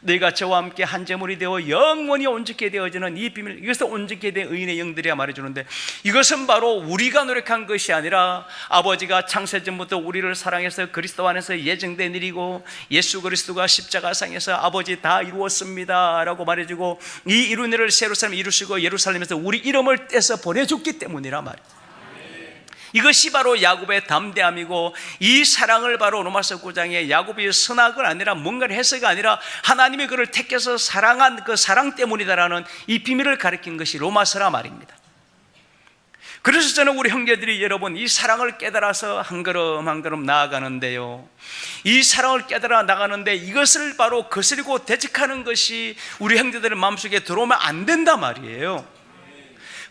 너희가 저와 함께 한 제물이 되어 영원히 온전케 되어지는 이 비밀, 이것을 온전케 된 의인의 영들이야 말해주는데, 이것은 바로 우리가 노력한 것이 아니라 아버지가 창세전부터 우리를 사랑해서 그리스도 안에서 예정된 일이고, 예수 그리스도가 십자가상에서 아버지 다 이루었습니다 라고 말해주고, 이 이룬 일을 예루살렘에 이루시고 예루살렘에서 우리 이름을 떼서 보내줬기 때문이라 말이에요. 이것이 바로 야곱의 담대함이고, 이 사랑을 바로 로마서 9장에 야곱이 선악을 아니라 뭔가를 해서가 아니라 하나님이 그를 택해서 사랑한 그 사랑 때문이다라는 이 비밀을 가리킨 것이 로마서라 말입니다. 그래서 저는 우리 형제들이 여러분 이 사랑을 깨달아서 한 걸음 한 걸음 나아가는데요, 이 사랑을 깨달아 나가는데 이것을 바로 거스리고 대적하는 것이 우리 형제들의 마음속에 들어오면 안 된단 말이에요.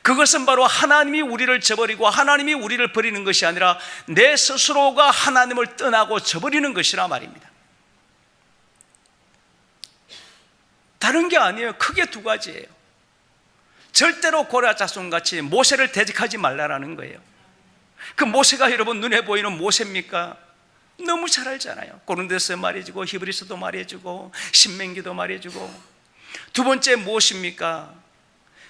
그것은 바로 하나님이 우리를 저버리고 하나님이 우리를 버리는 것이 아니라 내 스스로가 하나님을 떠나고 저버리는 것이라 말입니다. 다른 게 아니에요. 크게 두 가지예요. 절대로 고라 자손같이 모세를 대적하지 말라라는 거예요. 그 모세가 여러분 눈에 보이는 모세입니까? 너무 잘 알잖아요. 고린도서 말해주고 히브리서도 말해주고 신명기도 말해주고. 두 번째 무엇입니까?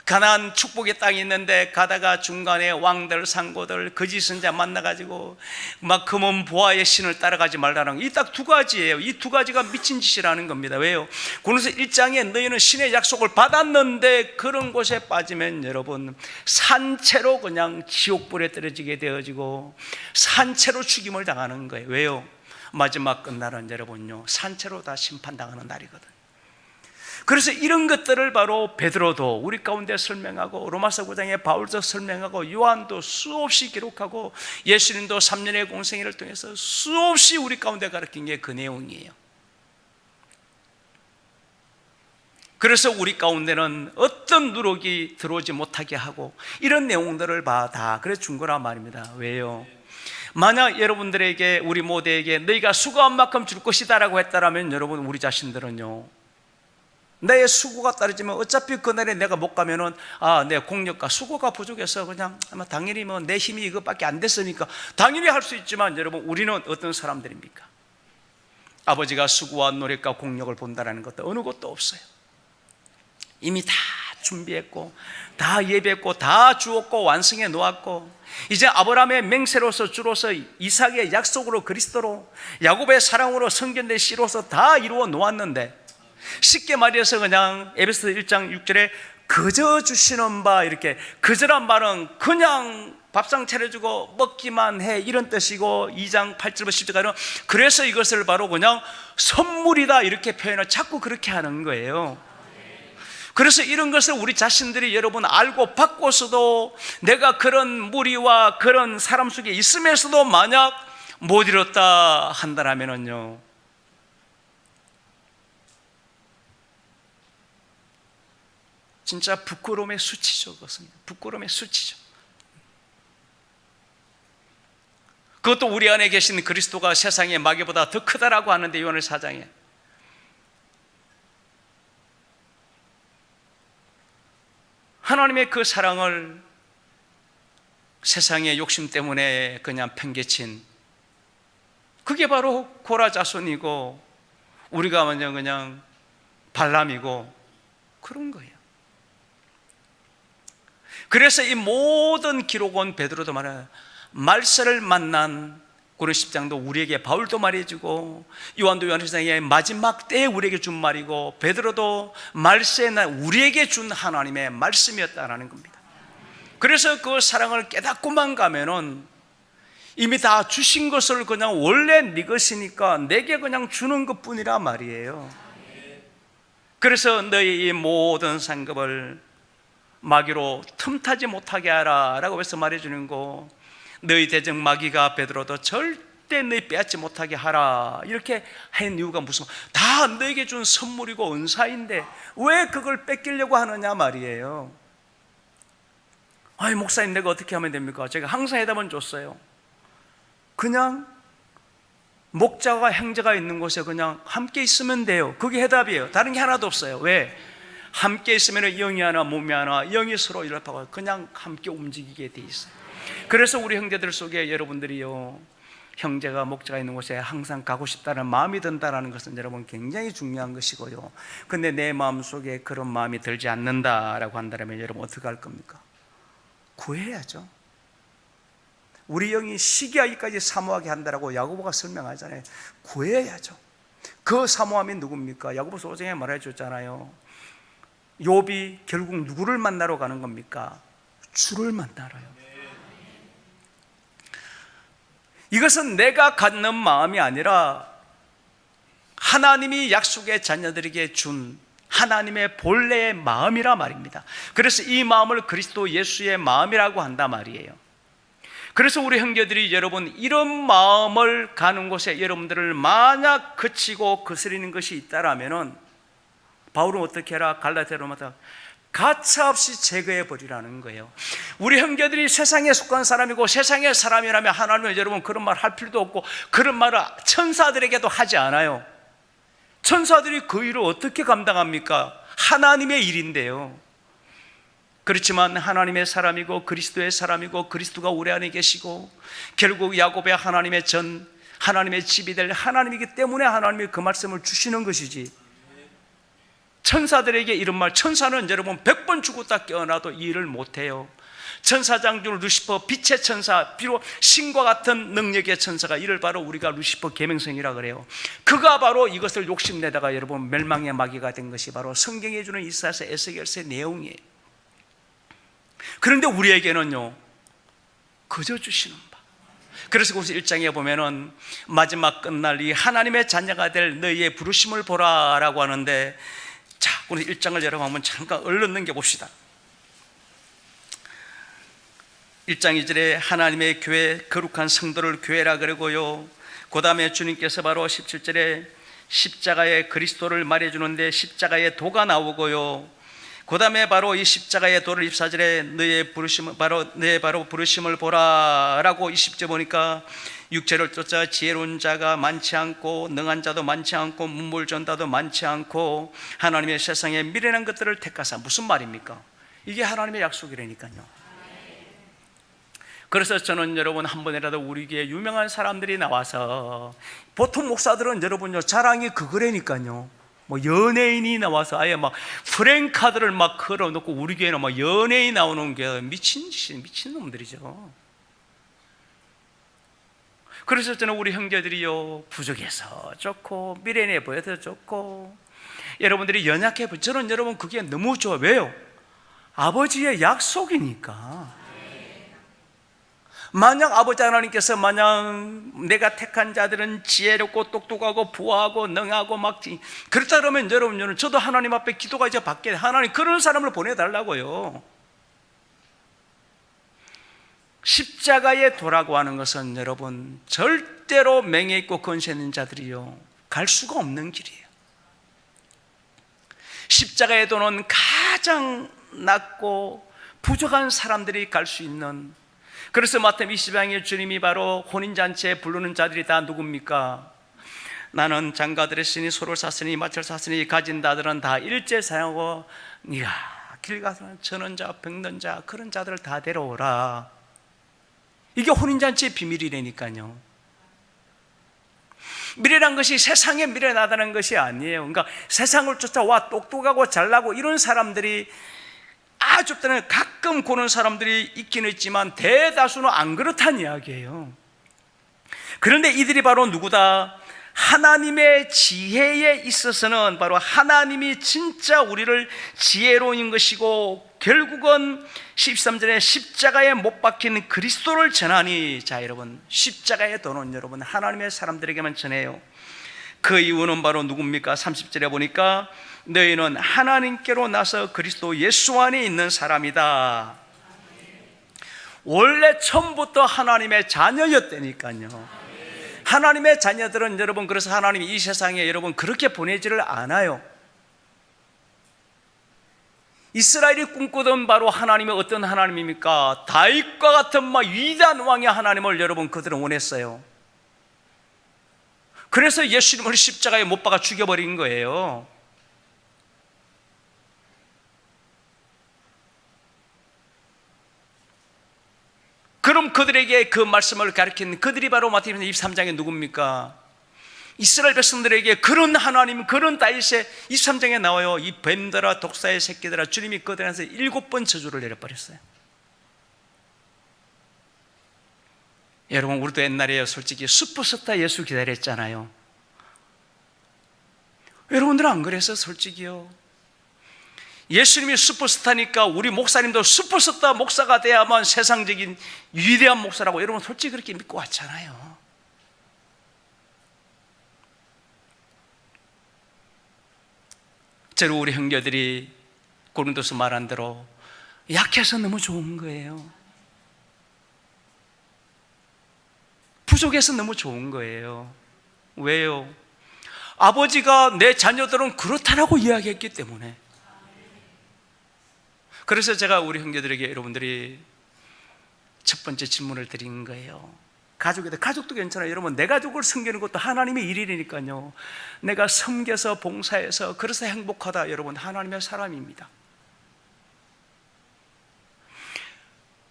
가나안 축복의 땅이 있는데 가다가 중간에 왕들 상고들 거짓 선자 만나가지고 막 금은 보아의 신을 따라가지 말라는, 이 딱 두 가지예요. 이 두 가지가 미친 짓이라는 겁니다. 왜요? 고린도서 1장에 너희는 신의 약속을 받았는데 그런 곳에 빠지면 여러분 산채로 그냥 지옥불에 떨어지게 되어지고 산채로 죽임을 당하는 거예요. 왜요? 마지막 끝날은 여러분요 산채로 다 심판당하는 날이거든요. 그래서 이런 것들을 바로 베드로도 우리 가운데 설명하고, 로마서 9장에 바울도 설명하고, 요한도 수없이 기록하고, 예수님도 3년의 공생애를 통해서 수없이 우리 가운데 가르친 게 그 내용이에요. 그래서 우리 가운데는 어떤 누룩이 들어오지 못하게 하고 이런 내용들을 다 그래 준 거란 말입니다. 왜요? 만약 여러분들에게 우리 모두에게 너희가 수고한 만큼 줄 것이다 라고 했다면, 여러분 우리 자신들은요 내 수고가 떨어지면 어차피 그날에 내가 못 가면은 내 공력과 수고가 부족해서 그냥 당연히 내 힘이 이것밖에 안 됐으니까 당연히 할 수 있지만, 여러분 우리는 어떤 사람들입니까? 아버지가 수고와 노력과 공력을 본다라는 것도 어느 것도 없어요. 이미 다 준비했고 다 예배했고 다 주었고 완성해 놓았고, 이제 아브라함의 맹세로서 주로서 이삭의 약속으로 그리스도로 야곱의 사랑으로 성전된 씨로서 다 이루어 놓았는데, 쉽게 말해서 그냥 에베소서 1장 6절에 거저 주시는 바, 이렇게 거저란 말은 그냥 밥상 차려주고 먹기만 해 이런 뜻이고, 2장 8절부터 10절까지는 그래서 이것을 바로 그냥 선물이다 이렇게 표현을 자꾸 그렇게 하는 거예요. 그래서 이런 것을 우리 자신들이 여러분 알고 받고서도 내가 그런 무리와 그런 사람 속에 있음에서도 만약 못 이뤘다 한다면은요 진짜 부끄러움의 수치죠. 그것은 부끄러움의 수치죠. 그것도 우리 안에 계신 그리스도가 세상의 마귀보다 더 크다라고 하는데, 요한의 4장에 하나님의 그 사랑을 세상의 욕심 때문에 그냥 팽개친, 그게 바로 고라 자손이고 우리가 그냥 발람이고 그런 거예요. 그래서 이 모든 기록은 베드로도 말해요. 말세를 만난 고린 10장도 우리에게 바울도 말해주고, 요한도 요한일서의 마지막 때에 우리에게 준 말이고, 베드로도 말세의 날 우리에게 준 하나님의 말씀이었다라는 겁니다. 그래서 그 사랑을 깨닫고만 가면은 이미 다 주신 것을 그냥 원래 네 것이니까 내게 그냥 주는 것뿐이라 말이에요. 그래서 너희 이 모든 상급을 마귀로 틈타지 못하게 하라 라고 해서 말해주는 거, 너희 대적 마귀가 베드로도 절대 너희 빼앗지 못하게 하라 이렇게 한 이유가 무슨, 다 너에게 준 선물이고 은사인데 왜 그걸 뺏기려고 하느냐 말이에요. 아니 목사님, 내가 어떻게 하면 됩니까? 제가 항상 해답은 줬어요. 그냥 목자와 형제가 있는 곳에 그냥 함께 있으면 돼요. 그게 해답이에요. 다른 게 하나도 없어요. 왜? 함께 있으면 영이 하나 몸이 하나, 영이 서로 이렇다고 그냥 함께 움직이게 돼 있어요. 그래서 우리 형제들 속에 여러분들이요, 형제가 목자가 있는 곳에 항상 가고 싶다는 마음이 든다는 것은 여러분 굉장히 중요한 것이고요. 근데 내 마음속에 그런 마음이 들지 않는다라고 한다면 여러분 어떻게 할 겁니까? 구해야죠. 우리 영이 시기하기까지 사모하게 한다라고 야고보가 설명하잖아요. 구해야죠. 그 사모함이 누굽니까? 야고보서 5장에 말해 줬잖아요. 욥이 결국 누구를 만나러 가는 겁니까? 주를 만나러요. 이것은 내가 갖는 마음이 아니라 하나님이 약속의 자녀들에게 준 하나님의 본래의 마음이라 말입니다. 그래서 이 마음을 그리스도 예수의 마음이라고 한단 말이에요. 그래서 우리 형제들이 여러분 이런 마음을 가는 곳에 여러분들을 만약 그치고 거스리는 것이 있다라면은 바울은 어떻게 해라? 갈라디아로마다 가차없이 제거해 버리라는 거예요. 우리 형제들이 세상에 속한 사람이고 세상의 사람이라면 하나님은 여러분 그런 말 할 필요도 없고, 그런 말을 천사들에게도 하지 않아요. 천사들이 그 일을 어떻게 감당합니까? 하나님의 일인데요. 그렇지만 하나님의 사람이고 그리스도의 사람이고 그리스도가 우리 안에 계시고 결국 야곱의 하나님의 하나님의 집이 될 하나님이기 때문에 하나님이 그 말씀을 주시는 것이지, 천사들에게 이런 말, 천사는 여러분 100번 죽었다 깨어나도 이 일을 못해요. 천사장주 루시퍼, 빛의 천사, 비록 신과 같은 능력의 천사가 이를 바로 우리가 루시퍼 계명성이라 그래요. 그가 바로 이것을 욕심내다가 여러분 멸망의 마귀가 된 것이 바로 성경에 주는 이사야서 에스겔서의 내용이에요. 그런데 우리에게는요 그저 주시는 바. 그래서 거기서 1장에 보면은 마지막 끝날 이 하나님의 자녀가 될 너희의 부르심을 보라라고 하는데, 자, 오늘 1장을 여러분 한번 잠깐 얼른 넘겨봅시다. 1장 2절에 하나님의 교회, 거룩한 성도를 교회라 그러고요, 그 다음에 주님께서 바로 17절에 십자가의 그리스도를 말해주는데 십자가의 도가 나오고요, 그 다음에 바로 이 십자가의 도를 24절에 너의 부르심을 보라라고 20절 보니까 육체를 쫓아 지혜로운 자가 많지 않고 능한 자도 많지 않고 문물전다도 많지 않고 하나님의 세상에 미련한 것들을 택하사. 무슨 말입니까? 이게 하나님의 약속이라니까요. 그래서 저는 여러분 한 번이라도 우리 교회 유명한 사람들이 나와서, 보통 목사들은 여러분요 자랑이 그거라니까요, 뭐 연예인이 나와서 아예 막 프랭카드를 막 걸어놓고 우리 교회는 막 연예인 나오는 게 미친 놈들이죠. 그래서 저는 우리 형제들이요 부족해서 좋고 미련해 보여서 좋고 여러분들이 연약해 보여, 저는 여러분 그게 너무 좋아요. 왜요? 아버지의 약속이니까. 만약 아버지 하나님께서 만약 내가 택한 자들은 지혜롭고 똑똑하고 부하고 능하고 막 그렇다 그러면 여러분, 저도 하나님 앞에 기도가 이제 받게, 하나님 그런 사람을 보내달라고요. 십자가에 도라고 하는 것은 여러분 절대로 맹에 있고 권세 있는 자들이요 갈 수가 없는 길이에요. 십자가의 도는 가장 낮고 부족한 사람들이 갈 수 있는, 그래서 마태복음 20장에 주님이 바로 혼인잔치에 부르는 자들이 다 누굽니까? 나는 장가들의 신이 소를 샀으니 마차를 샀으니 가진 자들은 다 일제 사용하고 네가 길 가서 저는 자 병든 자 그런 자들을 다 데려오라. 이게 혼인잔치의 비밀이라니까요. 미래란 것이 세상에 미련하다는 것이 아니에요. 그러니까 세상을 쫓아와 똑똑하고 잘나고 이런 사람들이 아주 때는 가끔 고는 사람들이 있긴 있지만 대다수는 안 그렇다는 이야기예요. 그런데 이들이 바로 누구다? 하나님의 지혜에 있어서는 바로 하나님이 진짜 우리를 지혜로운 것이고 결국은 13절에 십자가에 못 박힌 그리스도를 전하니, 자 여러분, 십자가의 도는 여러분 하나님의 사람들에게만 전해요. 그 이유는 바로 누굽니까? 30절에 보니까 너희는 하나님께로 나서 그리스도 예수 안에 있는 사람이다. 원래 처음부터 하나님의 자녀였다니까요. 하나님의 자녀들은 여러분, 그래서 하나님이 이 세상에 여러분 그렇게 보내지를 않아요. 이스라엘이 꿈꾸던 바로 하나님이 어떤 하나님입니까? 다윗과 같은 위대한 왕의 하나님을 여러분 그들은 원했어요. 그래서 예수님을 십자가에 못 박아 죽여버린 거예요. 그럼 그들에게 그 말씀을 가르친 그들이 바로 마태복음 23장에 누굽니까? 이스라엘 백성들에게 그런 하나님, 그런 다윗의 23장에 나와요. 이 뱀들아 독사의 새끼들아, 주님이 그들한테 7번 저주를 내려버렸어요. 여러분, 우리도 옛날에 솔직히 슈퍼스타 예수 기다렸잖아요. 여러분들은 안 그래서 솔직히요. 예수님이 슈퍼스타니까 우리 목사님도 슈퍼스타 목사가 돼야만 세상적인 위대한 목사라고 여러분 솔직히 그렇게 믿고 왔잖아요. 저로 우리 형제들이 고린도서 말한 대로 약해서 너무 좋은 거예요. 부족해서 너무 좋은 거예요. 왜요? 아버지가 내 자녀들은 그렇다라고 이야기했기 때문에. 그래서 제가 우리 형제들에게 여러분들이 첫 번째 질문을 드린 거예요. 가족도 괜찮아요. 여러분, 내 가족을 섬기는 것도 하나님의 일이니까요. 내가 섬겨서 봉사해서 그래서 행복하다. 여러분, 하나님의 사람입니다.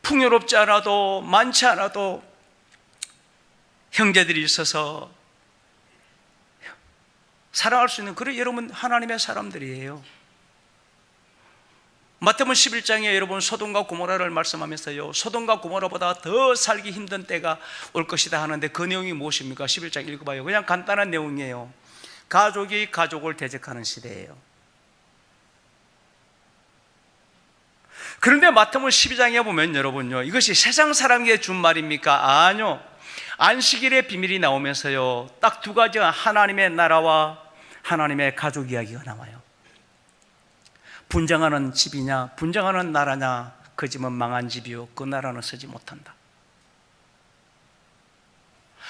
풍요롭지 않아도 많지 않아도 형제들이 있어서 사랑할 수 있는 그런 여러분 하나님의 사람들이에요. 마태복음 11장에 여러분 소돔과 고모라를 말씀하면서요, 소돔과 고모라보다 더 살기 힘든 때가 올 것이다 하는데 그 내용이 무엇입니까? 11장 읽어봐요. 그냥 간단한 내용이에요. 가족이 가족을 대적하는 시대예요. 그런데 마태복음 12장에 보면 여러분요, 이것이 세상 사람에게 준 말입니까? 아니요. 안식일의 비밀이 나오면서요, 딱 두 가지, 하나님의 나라와 하나님의 가족 이야기가 나와요. 분쟁하는 집이냐, 분쟁하는 나라냐, 그 집은 망한 집이요, 그 나라는 서지 못한다.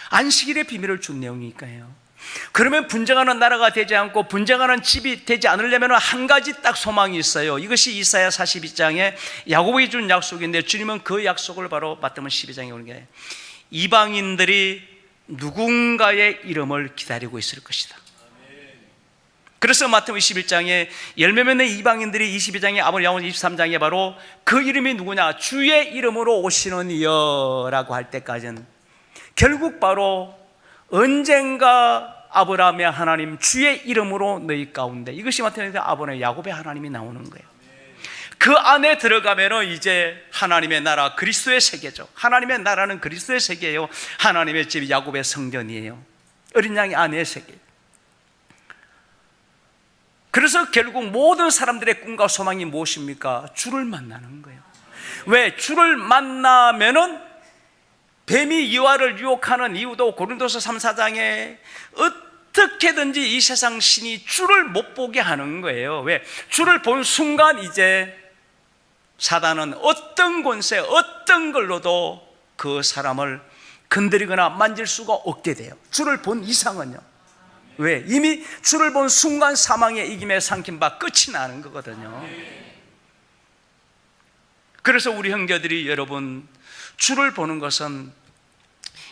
안식일의 비밀을 준 내용이니까요. 그러면 분쟁하는 나라가 되지 않고 분쟁하는 집이 되지 않으려면 한 가지 딱 소망이 있어요. 이것이 이사야 42장에 야곱이 준 약속인데, 주님은 그 약속을 바로 마태복음 12장에 오는 게 이방인들이 누군가의 이름을 기다리고 있을 것이다. 그래서 마태복음 21장에 열매 맺는 이방인들이 22장에 아브라함 야곱 23장에 바로 그 이름이 누구냐, 주의 이름으로 오시는 이여라고 할 때까지는 결국 바로 언젠가 아브라함의 하나님, 주의 이름으로 너희 가운데, 이것이 마태복음 아브라함 야곱의 하나님이 나오는 거예요. 그 안에 들어가면은 이제 하나님의 나라, 그리스도의 세계죠. 하나님의 나라는 그리스도의 세계예요. 하나님의 집 야곱의 성전이에요. 어린 양의 아내의 세계. 그래서 결국 모든 사람들의 꿈과 소망이 무엇입니까? 주를 만나는 거예요. 왜? 주를 만나면은 뱀이 이와를 유혹하는 이유도 고린도서 3, 4장에 어떻게든지 이 세상 신이 주를 못 보게 하는 거예요. 왜? 주를 본 순간 이제 사단은 어떤 권세, 어떤 걸로도 그 사람을 건드리거나 만질 수가 없게 돼요. 주를 본 이상은요. 왜? 이미 주를 본 순간 사망의 이김에 삼킨 바 끝이 나는 거거든요. 그래서 우리 형제들이 여러분, 주를 보는 것은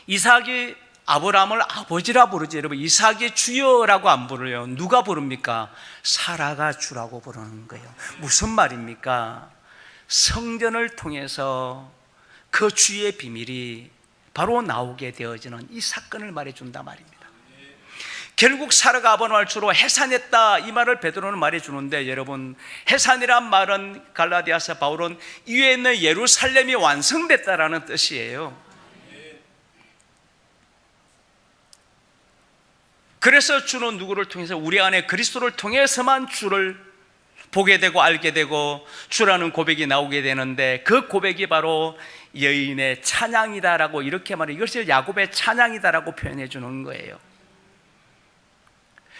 이삭이 아브라함을 아버지라 부르지, 여러분 이삭이 주여라고 안 부르요. 누가 부릅니까? 사라가 주라고 부르는 거예요. 무슨 말입니까? 성전을 통해서 그 주의 비밀이 바로 나오게 되어지는 이 사건을 말해준단 말입니다. 결국 사르가 아버노할 주로 해산했다, 이 말을 베드로는 말해주는데, 여러분, 해산이란 말은 갈라디아서 바울은 이에 있는 예루살렘이 완성됐다라는 뜻이에요. 그래서 주는 누구를 통해서? 우리 안에 그리스도를 통해서만 주를 보게 되고 알게 되고 주라는 고백이 나오게 되는데, 그 고백이 바로 여인의 찬양이다라고 이렇게 말해, 이것을 야곱의 찬양이다라고 표현해 주는 거예요.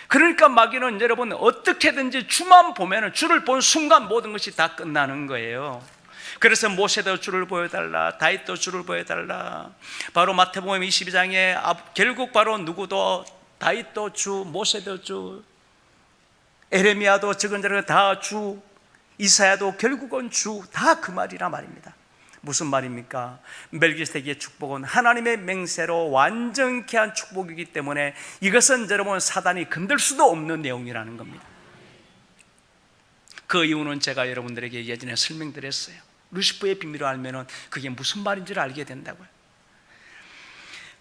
그러니까 마귀는 여러분 어떻게든지 주만 보면은, 주를 본 순간 모든 것이 다 끝나는 거예요. 그래서 모세도 주를 보여달라, 다윗도 주를 보여달라. 바로 마태복음 22장에 결국 바로 누구도, 다윗도 주, 모세도 주, 에레미야도 적은자를 다 주, 이사야도 결국은 주, 다 그 말이라 말입니다. 무슨 말입니까? 멜기세덱의 축복은 하나님의 맹세로 완전케 한 축복이기 때문에 이것은 여러분 사단이 건들 수도 없는 내용이라는 겁니다. 그 이유는 제가 여러분들에게 예전에 설명드렸어요. 루시퍼의 비밀을 알면은 그게 무슨 말인지를 알게 된다고요.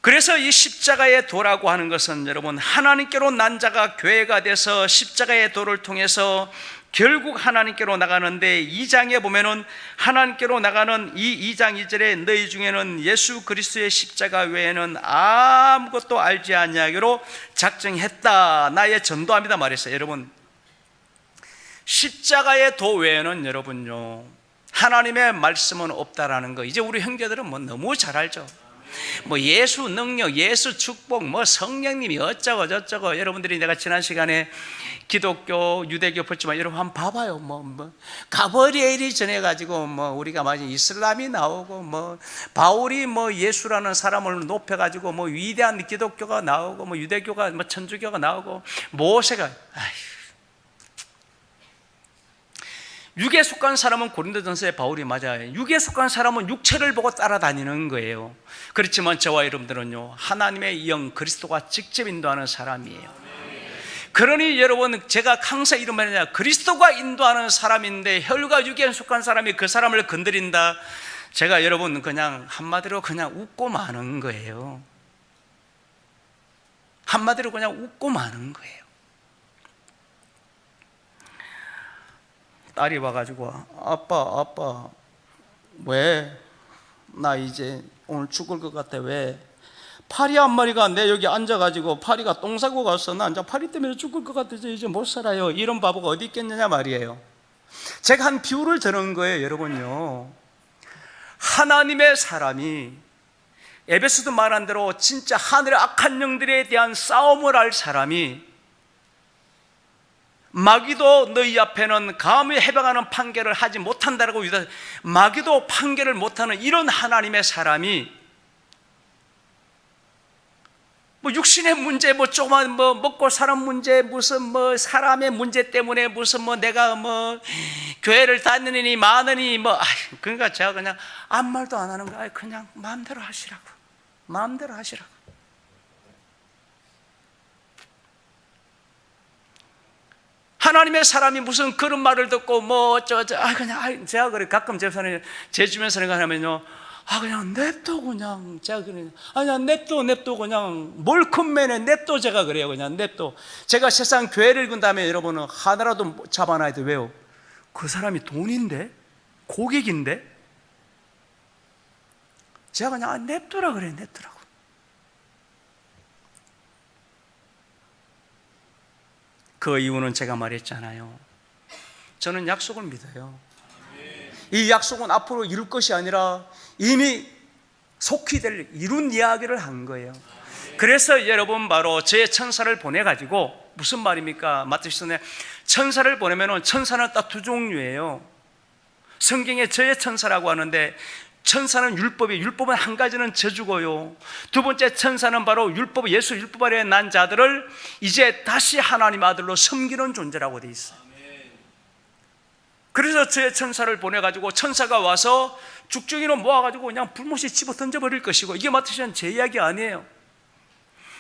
그래서 이 십자가의 도라고 하는 것은 여러분, 하나님께로 난 자가 교회가 돼서 십자가의 도를 통해서 결국 하나님께로 나가는데, 2장에 보면은 하나님께로 나가는 이 2장 2절에 너희 중에는 예수 그리스도의 십자가 외에는 아무것도 알지 아니하기로 작정했다, 나의 전도합니다 말했어요. 여러분, 십자가의 도 외에는 여러분요, 하나님의 말씀은 없다라는 거, 이제 우리 형제들은 뭐 너무 잘 알죠. 뭐 예수 능력, 예수 축복, 뭐 성령님이 어쩌고 저쩌고. 여러분들이 내가 지난 시간에 기독교, 유대교 봤지만 여러분 한번 봐봐요. 뭐 가버리엘이 전해가지고 뭐 우리가 맞은 이슬람이 나오고, 뭐 바울이 뭐 예수라는 사람을 높여가지고 뭐 위대한 기독교가 나오고, 뭐 유대교가 뭐 천주교가 나오고, 모세가 육에 속한 사람은 고린도전서에 바울이 맞아요. 육에 속한 사람은 육체를 보고 따라다니는 거예요. 그렇지만 저와 여러분들은요, 하나님의 영 그리스도가 직접 인도하는 사람이에요. 그러니 여러분, 제가 항상 이런 말이냐, 그리스도가 인도하는 사람인데 혈과 육에 속한 사람이 그 사람을 건드린다, 제가 여러분 그냥 한마디로 그냥 웃고 마는 거예요. 한마디로 그냥 웃고 마는 거예요. 딸이 와가지고 아빠 왜? 나 이제 오늘 죽을 것 같아. 왜? 파리 한 마리가 내 여기 앉아가지고 파리가 똥 싸고 갔어. 나 이제 파리 때문에 죽을 것 같아서 이제 못 살아요. 이런 바보가 어디 있겠느냐 말이에요. 제가 한 비유를 드는 거예요. 여러분요, 하나님의 사람이 에베소도 말한 대로 진짜 하늘의 악한 영들에 대한 싸움을 할 사람이, 마귀도 너희 앞에는 감히 해방하는 판결을 하지 못한다라고, 마귀도 판결을 못하는 이런 하나님의 사람이 뭐 육신의 문제, 뭐 조그만 뭐 먹고 사는 문제, 무슨 뭐 사람의 문제 때문에 무슨 뭐 내가 뭐 교회를 다니니 많으니 뭐, 그러니까 제가 그냥 아무 말도 안 하는 거야. 그냥 마음대로 하시라고, 마음대로 하시라고. 하나님의 사람이 무슨 그런 말을 듣고 뭐 그냥 제가 그래 가끔 제 주변 사람이 하면요, 그냥 냅둬, 그냥 제가 그래, 그냥 냅둬 그냥 뭘 큰매네 냅둬, 제가 그래요. 그냥 냅둬. 제가 세상 교회를 군 다음에 여러분은 하나라도 잡아놔야 돼. 왜요? 그 사람이 돈인데, 고객인데. 제가 그냥 냅둬라 그래, 냅두라고. 그 이유는 제가 말했잖아요. 저는 약속을 믿어요. 이 약속은 앞으로 이룰 것이 아니라 이미 속히 이룬 이야기를 한 거예요. 그래서 여러분, 바로 제 천사를 보내가지고, 무슨 말입니까? 마태복음에 천사를 보내면 천사는 딱 두 종류예요. 성경에 저의 천사라고 하는데, 천사는 율법은 한 가지는 저주고요, 두 번째 천사는 바로 율법, 예수 율법 아래 난 자들을 이제 다시 하나님 아들로 섬기는 존재라고 돼 있어요. 그래서 저의 천사를 보내가지고 천사가 와서 죽중이로 모아가지고 그냥 불못이 집어 던져버릴 것이고, 이게 마태복음 제 이야기 아니에요.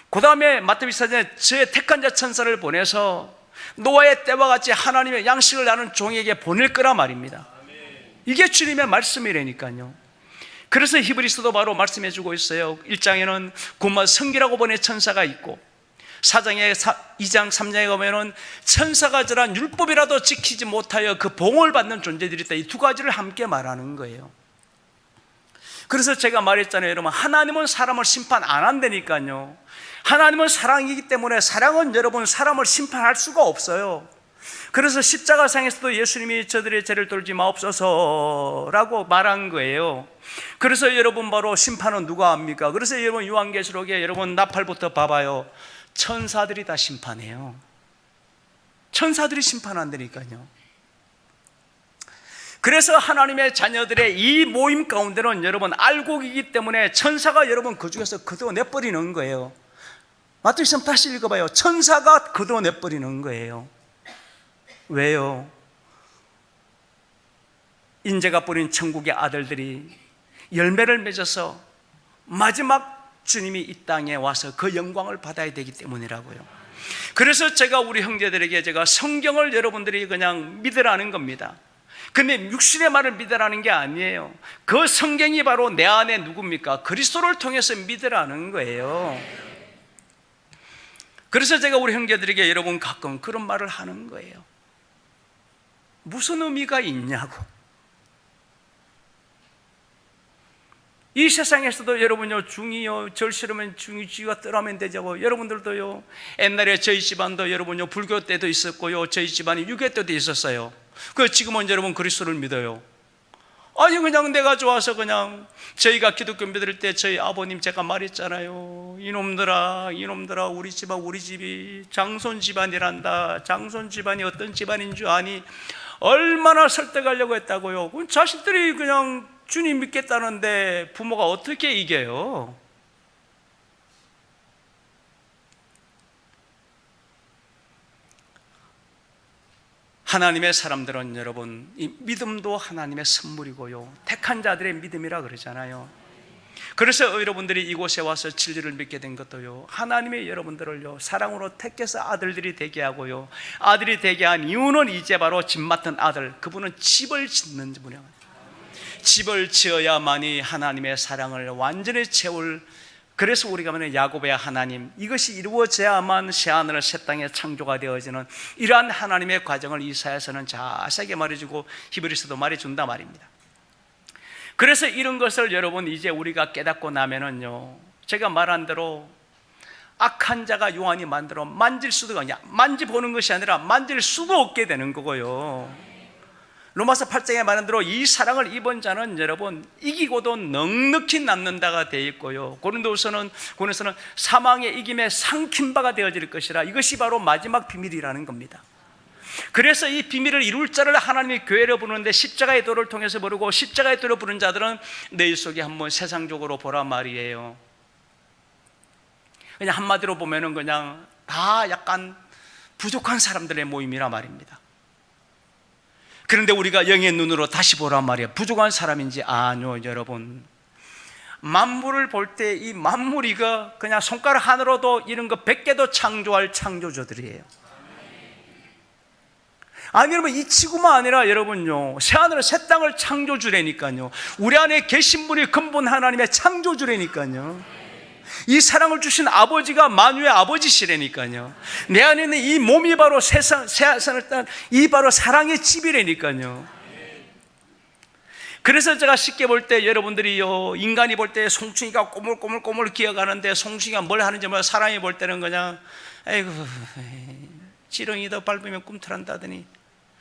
그 다음에 마태복음에 저의 택한 자 천사를 보내서 노아의 때와 같이 하나님의 양식을 나는 종에게 보낼 거란 말입니다. 이게 주님의 말씀이라니까요. 그래서 히브리서도 바로 말씀해주고 있어요. 1장에는 곧 성기라고 보낸 천사가 있고, 4장에 2장 3장에 보면은 천사가 저런 율법이라도 지키지 못하여 그 봉을 받는 존재들이 있다. 이 두 가지를 함께 말하는 거예요. 그래서 제가 말했잖아요, 여러분. 하나님은 사람을 심판 안 한다니까요. 하나님은 사랑이기 때문에 사랑은 여러분 사람을 심판할 수가 없어요. 그래서 십자가상에서도 예수님이 저들의 죄를 돌지 마옵소서라고 말한 거예요. 그래서 여러분 바로 심판은 누가 합니까? 그래서 여러분 요한계시록에 여러분 나팔부터 봐봐요. 천사들이 다 심판해요. 천사들이 심판한다니까요. 그래서 하나님의 자녀들의 이 모임 가운데는 여러분 알곡이기 때문에 천사가 여러분 그 중에서 걷어내버리는 거예요. 마태복음 다시 읽어봐요. 천사가 걷어내버리는 거예요. 왜요? 인재가 뿌린 천국의 아들들이 열매를 맺어서 마지막 주님이 이 땅에 와서 그 영광을 받아야 되기 때문이라고요. 그래서 제가 우리 형제들에게 제가 성경을 여러분들이 그냥 믿으라는 겁니다. 근데 육신의 말을 믿으라는 게 아니에요. 그 성경이 바로 내 안에 누굽니까? 그리스도를 통해서 믿으라는 거예요. 그래서 제가 우리 형제들에게 여러분 가끔 그런 말을 하는 거예요. 무슨 의미가 있냐고. 이 세상에서도 여러분요 중이요 절 싫으면 중이 쥐가 뜨라면 되자고. 여러분들도요 옛날에 저희 집안도 여러분요 불교 때도 있었고요 저희 집안이 유교 때도 있었어요. 그 지금은 여러분 그리스도를 믿어요. 아니 그냥 내가 좋아서 그냥 저희가 기독교 믿을 때 저희 아버님 제가 말했잖아요. 이놈들아 우리 집이 장손 집안이란다. 장손 집안이 어떤 집안인 줄 아니? 얼마나 설득하려고 했다고요. 자식들이 그냥 주님 믿겠다는데 부모가 어떻게 이겨요? 하나님의 사람들은 여러분 이 믿음도 하나님의 선물이고요 택한 자들의 믿음이라 그러잖아요. 그래서 여러분들이 이곳에 와서 진리를 믿게 된 것도요 하나님의 여러분들을요 사랑으로 택해서 아들들이 되게 하고요 아들이 되게 한 이유는 이제 바로 집 맡은 아들, 그분은 집을 짓는 분이에요. 집을 지어야만이 하나님의 사랑을 완전히 채울. 그래서 우리가 말하는 야곱의 하나님, 이것이 이루어져야만 새하늘 새 땅의 창조가 되어지는 이러한 하나님의 과정을 이사야서는 자세하게 말해주고 히브리서도 말해준다 말입니다. 그래서 이런 것을 여러분 이제 우리가 깨닫고 나면은요 제가 말한 대로 악한 자가 요한이 만들어 만질 수도 그냥 만지보는 것이 아니라 만질 수도 없게 되는 거고요. 로마서 8장에 말한 대로 이 사랑을 입은 자는 여러분 이기고도 넉넉히 남는다가 되어 있고요 고린도서는 사망의 이김에 삼킨 바가 되어질 것이라. 이것이 바로 마지막 비밀이라는 겁니다. 그래서 이 비밀을 이룰 자를 하나님이 교회로 부르는데 십자가의 도를 통해서 부르고 십자가의 도를 부른 자들은 너희 속에 한번 세상적으로 보란 말이에요. 그냥 한마디로 보면은 그냥 다 약간 부족한 사람들의 모임이라 말입니다. 그런데 우리가 영의 눈으로 다시 보란 말이에요. 부족한 사람인지 아니요 여러분 만물을 볼 때 이 만물이가 그냥 손가락 하나로도 이런 거 100개도 창조할 창조주들이에요. 아니 여러분 이 지구만 아니라 여러분요 새하늘을 새 땅을 창조주라니까요. 우리 안에 계신 분이 근본 하나님의 창조주라니까요. 이 사랑을 주신 아버지가 만유의 아버지시라니까요. 내 안에 있는 이 몸이 바로 새하늘을 땅 이 바로 사랑의 집이라니까요. 그래서 제가 쉽게 볼 때 여러분들이요 인간이 볼 때 송충이가 꼬물꼬물 기어가는데 송충이가 뭘 하는지 몰라. 사람이 볼 때는 그냥 아이고 지렁이도 밟으면 꿈틀한다더니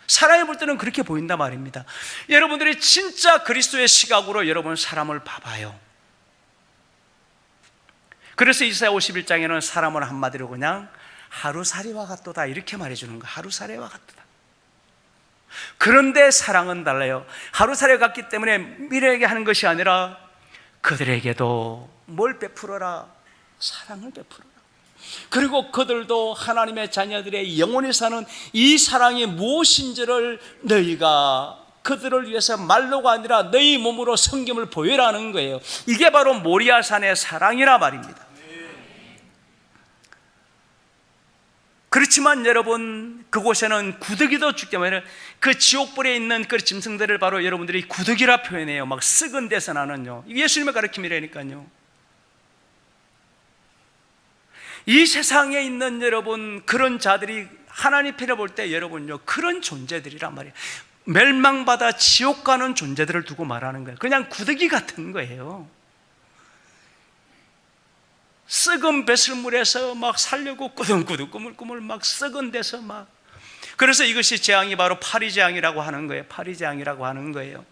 사람이 볼 때는 그렇게 보인단 말입니다. 여러분들이 진짜 그리스도의 시각으로 여러분 사람을 봐봐요. 그래서 이사야 51장에는 사람을 한마디로 그냥 하루살이와 같도다 이렇게 말해주는 거예요. 하루살이와 같도다. 그런데 사랑은 달라요. 하루살이와 같기 때문에 미래에게 하는 것이 아니라 그들에게도 뭘 베풀어라? 사랑을 베풀어라. 그리고 그들도 하나님의 자녀들의 영원히 사는 이 사랑이 무엇인지를 너희가 그들을 위해서 말로가 아니라 너희 몸으로 섬김을 보여라는 거예요. 이게 바로 모리아산의 사랑이라 말입니다. 그렇지만 여러분 그곳에는 구더기도 죽게 말해요. 그 지옥불에 있는 그 짐승들을 바로 여러분들이 구더기라 표현해요. 막 썩은 데서 나는요. 예수님의 가르침이라니까요. 이 세상에 있는 여러분 그런 자들이 하나님 편에 볼 때 여러분요 그런 존재들이란 말이에요. 멸망받아 지옥 가는 존재들을 두고 말하는 거예요. 그냥 구더기 같은 거예요. 썩은 배설물에서 막 살려고 꾸덕꾸덕 꾸물꾸물 막 썩은 데서 막, 그래서 이것이 재앙이 바로 파리재앙이라고 하는 거예요. 파리재앙이라고 하는 거예요.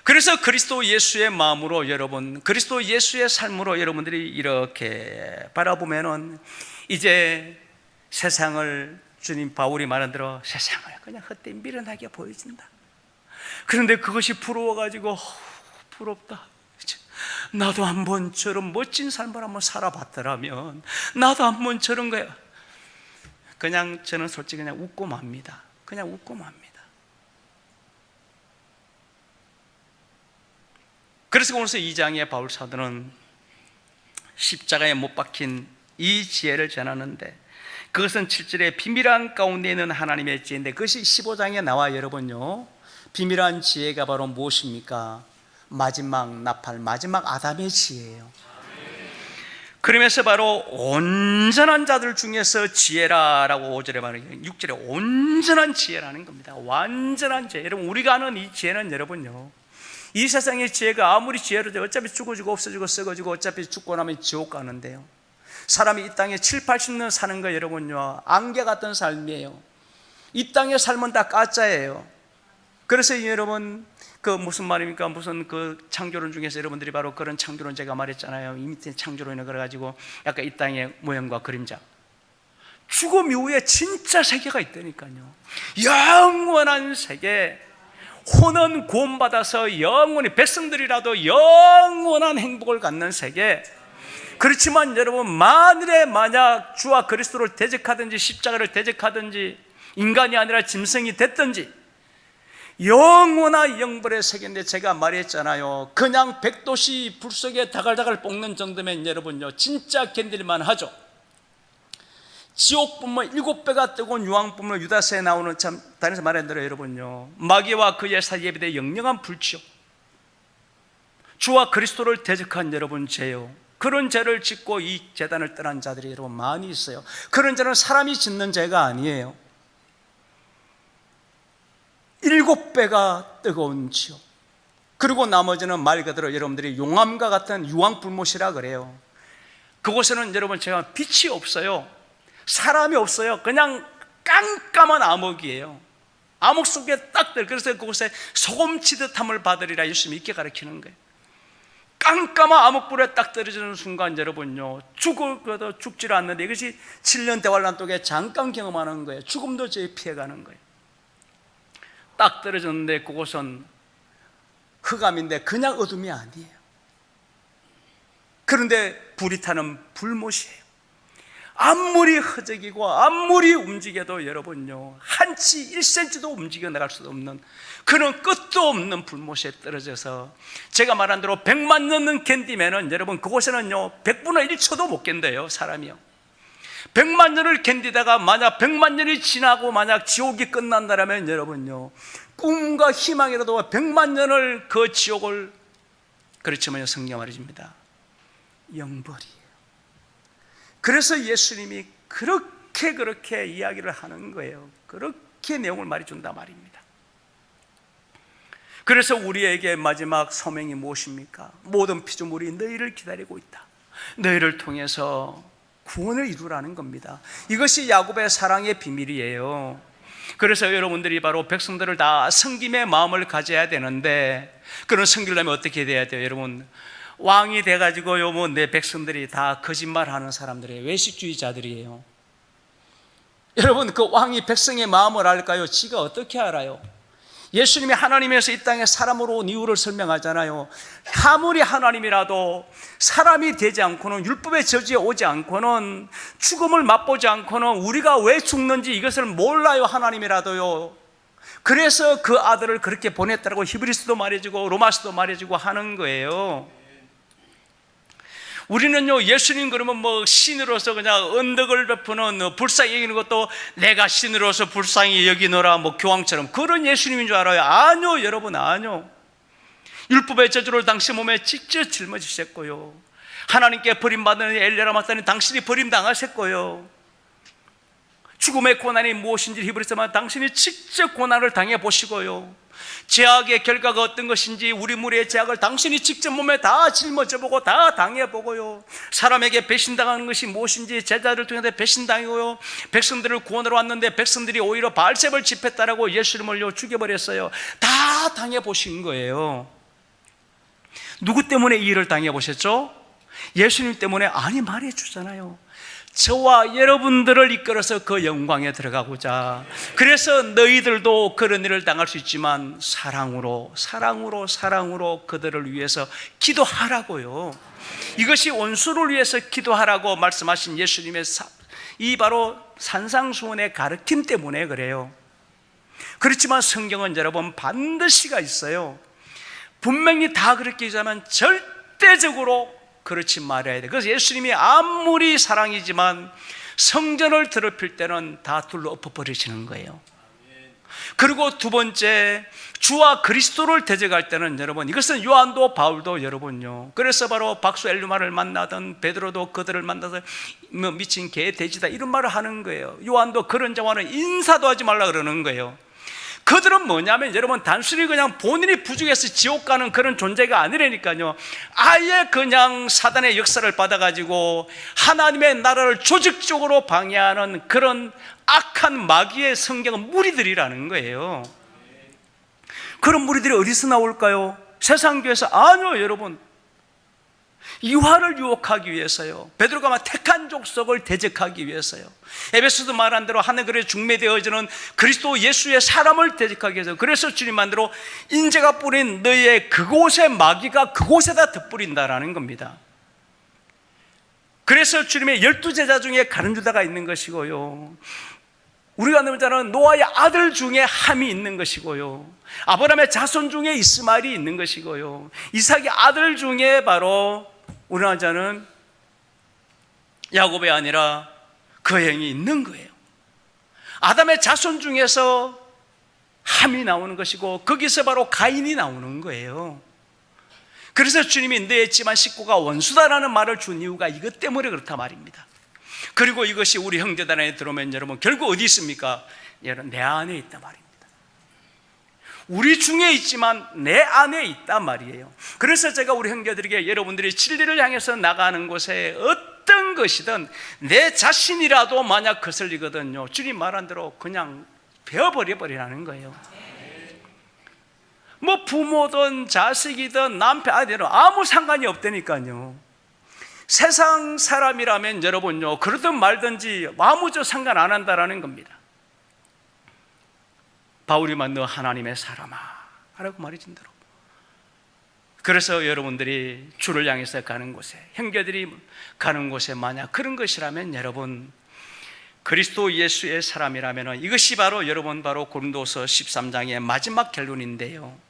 그래서 그리스도 예수의 마음으로 여러분, 그리스도 예수의 삶으로 여러분들이 이렇게 바라보면은 이제 세상을, 주님 바울이 말한 대로 세상을 그냥 헛되이 미련하게 보여진다. 그런데 그것이 부러워가지고 부럽다, 나도 한번 저런 멋진 삶을 한번 살아봤더라면, 나도 한번 저런 거야. 그냥 저는 솔직히 그냥 웃고 맙니다. 그냥 웃고 맙니다. 그래서 오늘서 2장에 바울 사도는 십자가에 못 박힌 이 지혜를 전하는데, 그것은 7절에 비밀한 가운데 있는 하나님의 지혜인데, 그것이 15장에 나와 여러분요, 비밀한 지혜가 바로 무엇입니까? 마지막 나팔, 마지막 아담의 지혜예요. 그러면서 바로 온전한 자들 중에서 지혜라라고 5절에 말해요. 6절에 온전한 지혜라는 겁니다. 완전한 지혜. 여러분, 우리가 아는 이 지혜는 여러분요, 이 세상의 지혜가 아무리 지혜로도 어차피 죽어지고 없어지고 썩어지고 어차피 죽고 나면 지옥 가는데요, 사람이 이 땅에 7, 80년 사는 거 여러분요, 안개 같은 삶이에요. 이 땅의 삶은 다 가짜예요. 그래서 여러분, 그 무슨 말입니까? 무슨 그 창조론 중에서 여러분들이 바로 그런 창조론 제가 말했잖아요. 이 밑에 창조론에 그래가지고 약간 이 땅의 모형과 그림자, 죽음 이후에 진짜 세계가 있다니까요. 영원한 세계, 혼은 구원받아서 영원히, 백성들이라도 영원한 행복을 갖는 세계. 그렇지만 여러분, 만일에 만약 주와 그리스도를 대적하든지 십자가를 대적하든지 인간이 아니라 짐승이 됐든지 영원한 영벌의 세계인데, 제가 말했잖아요, 그냥 백도시 불 속에 다갈다갈 볶는 정도면 여러분요 진짜 견딜만 하죠. 지옥불만 7배가 뜨거운 유황불만, 유다서에 나오는, 참 다른에서 말한 대로 여러분요, 마귀와 그의 사이에 예비된 영영한 불지옥, 주와 그리스도를 대적한 여러분 죄요, 그런 죄를 짓고 이 제단을 떠난 자들이 여러분 많이 있어요. 그런 죄는 사람이 짓는 죄가 아니에요. 7배가 뜨거운 지옥, 그리고 나머지는 말 그대로 여러분들이 용암과 같은 유황불못이라 그래요. 그곳에는 여러분 제가 빛이 없어요. 사람이 없어요. 그냥 깜깜한 암흑이에요. 암흑 속에 딱 들. 그래서 그곳에 소금치듯함을 받으리라 예수님이 이렇게 가르치는 거예요. 깜깜한 암흑불에 딱 떨어지는 순간 여러분요, 죽어도 죽지를 않는데, 이것이 7년 대환란 속에 잠깐 경험하는 거예요. 죽음도 저희 피해가는 거예요. 딱 떨어졌는데 그곳은 흑암인데 그냥 어둠이 아니에요. 그런데 불이 타는 불못이에요. 아무리 흐적이고 아무리 움직여도 여러분요, 한치 1cm도 움직여 나갈 수도 없는 그런 끝도 없는 불못에 떨어져서, 제가 말한 대로 100만 년은 견디면은 여러분 그곳에는요 100분의 1초도 못 견뎌요, 사람이요. 100만 년을 견디다가 만약 100만 년이 지나고 만약 지옥이 끝난다면 여러분요, 꿈과 희망이라도 100만 년을 그 지옥을, 그렇지만요 성경 말해줍니다, 영벌이에요. 그래서 예수님이 그렇게 이야기를 하는 거예요. 그렇게 내용을 말해준다 말입니다. 그래서 우리에게 마지막 소명이 무엇입니까? 모든 피조물이 너희를 기다리고 있다. 너희를 통해서 구원을 이루라는 겁니다. 이것이 야곱의 사랑의 비밀이에요. 그래서 여러분들이 바로 백성들을 다 섬김의 마음을 가져야 되는데, 그런 섬기려면 어떻게 돼야 돼요? 여러분, 왕이 돼가지고요, 뭐 내 백성들이 다 거짓말하는 사람들이에요. 외식주의자들이에요. 여러분, 그 왕이 백성의 마음을 알까요? 지가 어떻게 알아요? 예수님이 하나님에서 이 땅에 사람으로 온 이유를 설명하잖아요. 아무리 하나님이라도 사람이 되지 않고는, 율법의 저주에 오지 않고는, 죽음을 맛보지 않고는 우리가 왜 죽는지 이것을 몰라요, 하나님이라도요. 그래서 그 아들을 그렇게 보냈다라고 히브리서도 말해주고 로마서도 말해주고 하는 거예요. 우리는요, 예수님 그러면 뭐 신으로서 그냥 언덕을 베푸는, 불쌍히 여기는 것도 내가 신으로서 불쌍히 여기노라, 뭐 교황처럼 그런 예수님인 줄 알아요. 아니요, 여러분, 아니요. 율법의 저주를 당시 몸에 직접 짊어지셨고요, 하나님께 버림받는 엘리야라 마사님, 당신이 버림당하실 거예요. 죽음의 고난이 무엇인지 히브리서만 당신이 직접 고난을 당해보시고요, 죄악의 결과가 어떤 것인지 우리 무리의 죄악을 당신이 직접 몸에 다 짊어져보고 다 당해보고요, 사람에게 배신당하는 것이 무엇인지 제자를 통해서 배신당하고요, 백성들을 구원하러 왔는데 백성들이 오히려 바알셉을 집했다라고 예수님을 죽여버렸어요. 다 당해보신 거예요. 누구 때문에 이 일을 당해보셨죠? 예수님 때문에. 아니, 말해주잖아요. 저와 여러분들을 이끌어서 그 영광에 들어가고자. 그래서 너희들도 그런 일을 당할 수 있지만 사랑으로 그들을 위해서 기도하라고요. 이것이 원수를 위해서 기도하라고 말씀하신 예수님의 이 바로 산상수훈의 가르침 때문에 그래요. 그렇지만 성경은 여러분 반드시가 있어요. 분명히 다 그렇게 하자면 절대적으로 그렇지 말아야 돼. 그래서 예수님이 아무리 사랑이지만 성전을 더럽힐 때는 다 둘러 엎어버리시는 거예요. 그리고 두 번째, 주와 그리스도를 대적할 때는 여러분, 이것은 요한도 바울도 여러분요, 그래서 바로 박수 엘루마를 만나던 베드로도 그들을 만나서 미친 개 돼지다 이런 말을 하는 거예요. 요한도 그런 자와는 인사도 하지 말라 그러는 거예요. 그들은 뭐냐면 여러분, 단순히 그냥 본인이 부족해서 지옥 가는 그런 존재가 아니라니까요. 아예 그냥 사단의 역사를 받아가지고 하나님의 나라를 조직적으로 방해하는 그런 악한 마귀의 성경은 무리들이라는 거예요. 그런 무리들이 어디서 나올까요? 세상 교회에서. 아니요, 여러분, 이화를 유혹하기 위해서요. 베드로가 막 택한 족속을 대적하기 위해서요. 에베소도 말한 대로 하늘에 중매되어지는 그리스도 예수의 사람을 대적하기 위해서. 그래서 주님 만대로 인재가 뿌린 너희의 그곳의 마귀가 그곳에다 덧뿌린다라는 겁니다. 그래서 주님의 12제자 중에 가룟유다가 있는 것이고요, 우리가 넘자는 노아의 아들 중에 함이 있는 것이고요, 아브라함의 자손 중에 이스마엘이 있는 것이고요, 이삭의 아들 중에 바로 우리나라 자는 야곱이 아니라 그 형이 있는 거예요. 아담의 자손 중에서 함이 나오는 것이고 거기서 바로 가인이 나오는 거예요. 그래서 주님이 너의 집안 식구가 원수다라는 말을 준 이유가 이것 때문에 그렇다 말입니다. 그리고 이것이 우리 형제단에 들어오면 여러분 결국 어디 있습니까? 여러분, 내 안에 있단 말입니다. 우리 중에 있지만 내 안에 있단 말이에요. 그래서 제가 우리 형제들에게 여러분들이 진리를 향해서 나가는 곳에 어떤 것이든 내 자신이라도 만약 거슬리거든요, 주님 말한 대로 그냥 베어버려버리라는 거예요. 뭐 부모든 자식이든 남편 아들은 아무 상관이 없다니까요. 세상 사람이라면 여러분요, 그러든 말든지 아무저 상관 안 한다라는 겁니다. 바울이만 너 하나님의 사람아 라고 말해준 대로. 그래서 여러분들이 주를 향해서 가는 곳에, 형제들이 가는 곳에 만약 그런 것이라면 여러분 그리스도 예수의 사람이라면 이것이 바로 여러분 바로 고린도서 13장의 마지막 결론인데요,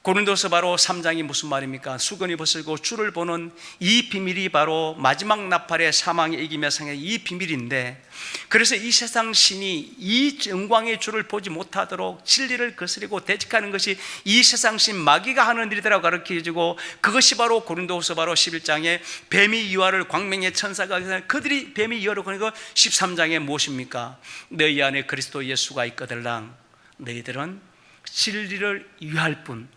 고린도서 바로 3장이 무슨 말입니까? 수건이 벗어지고 주를 보는 이 비밀이 바로 마지막 나팔의 사망의 이김의 상의 이 비밀인데, 그래서 이 세상 신이 이 영광의 주를 보지 못하도록 진리를 거스리고 대적하는 것이 이 세상 신 마귀가 하는 일이라고 가르쳐주고, 그것이 바로 고린도서 바로 11장에 뱀이 이와를 광명의 천사가 그들이 뱀이 이와를 거니까 13장에 무엇입니까? 너희 안에 그리스도 예수가 있거들랑 너희들은 진리를 위할 뿐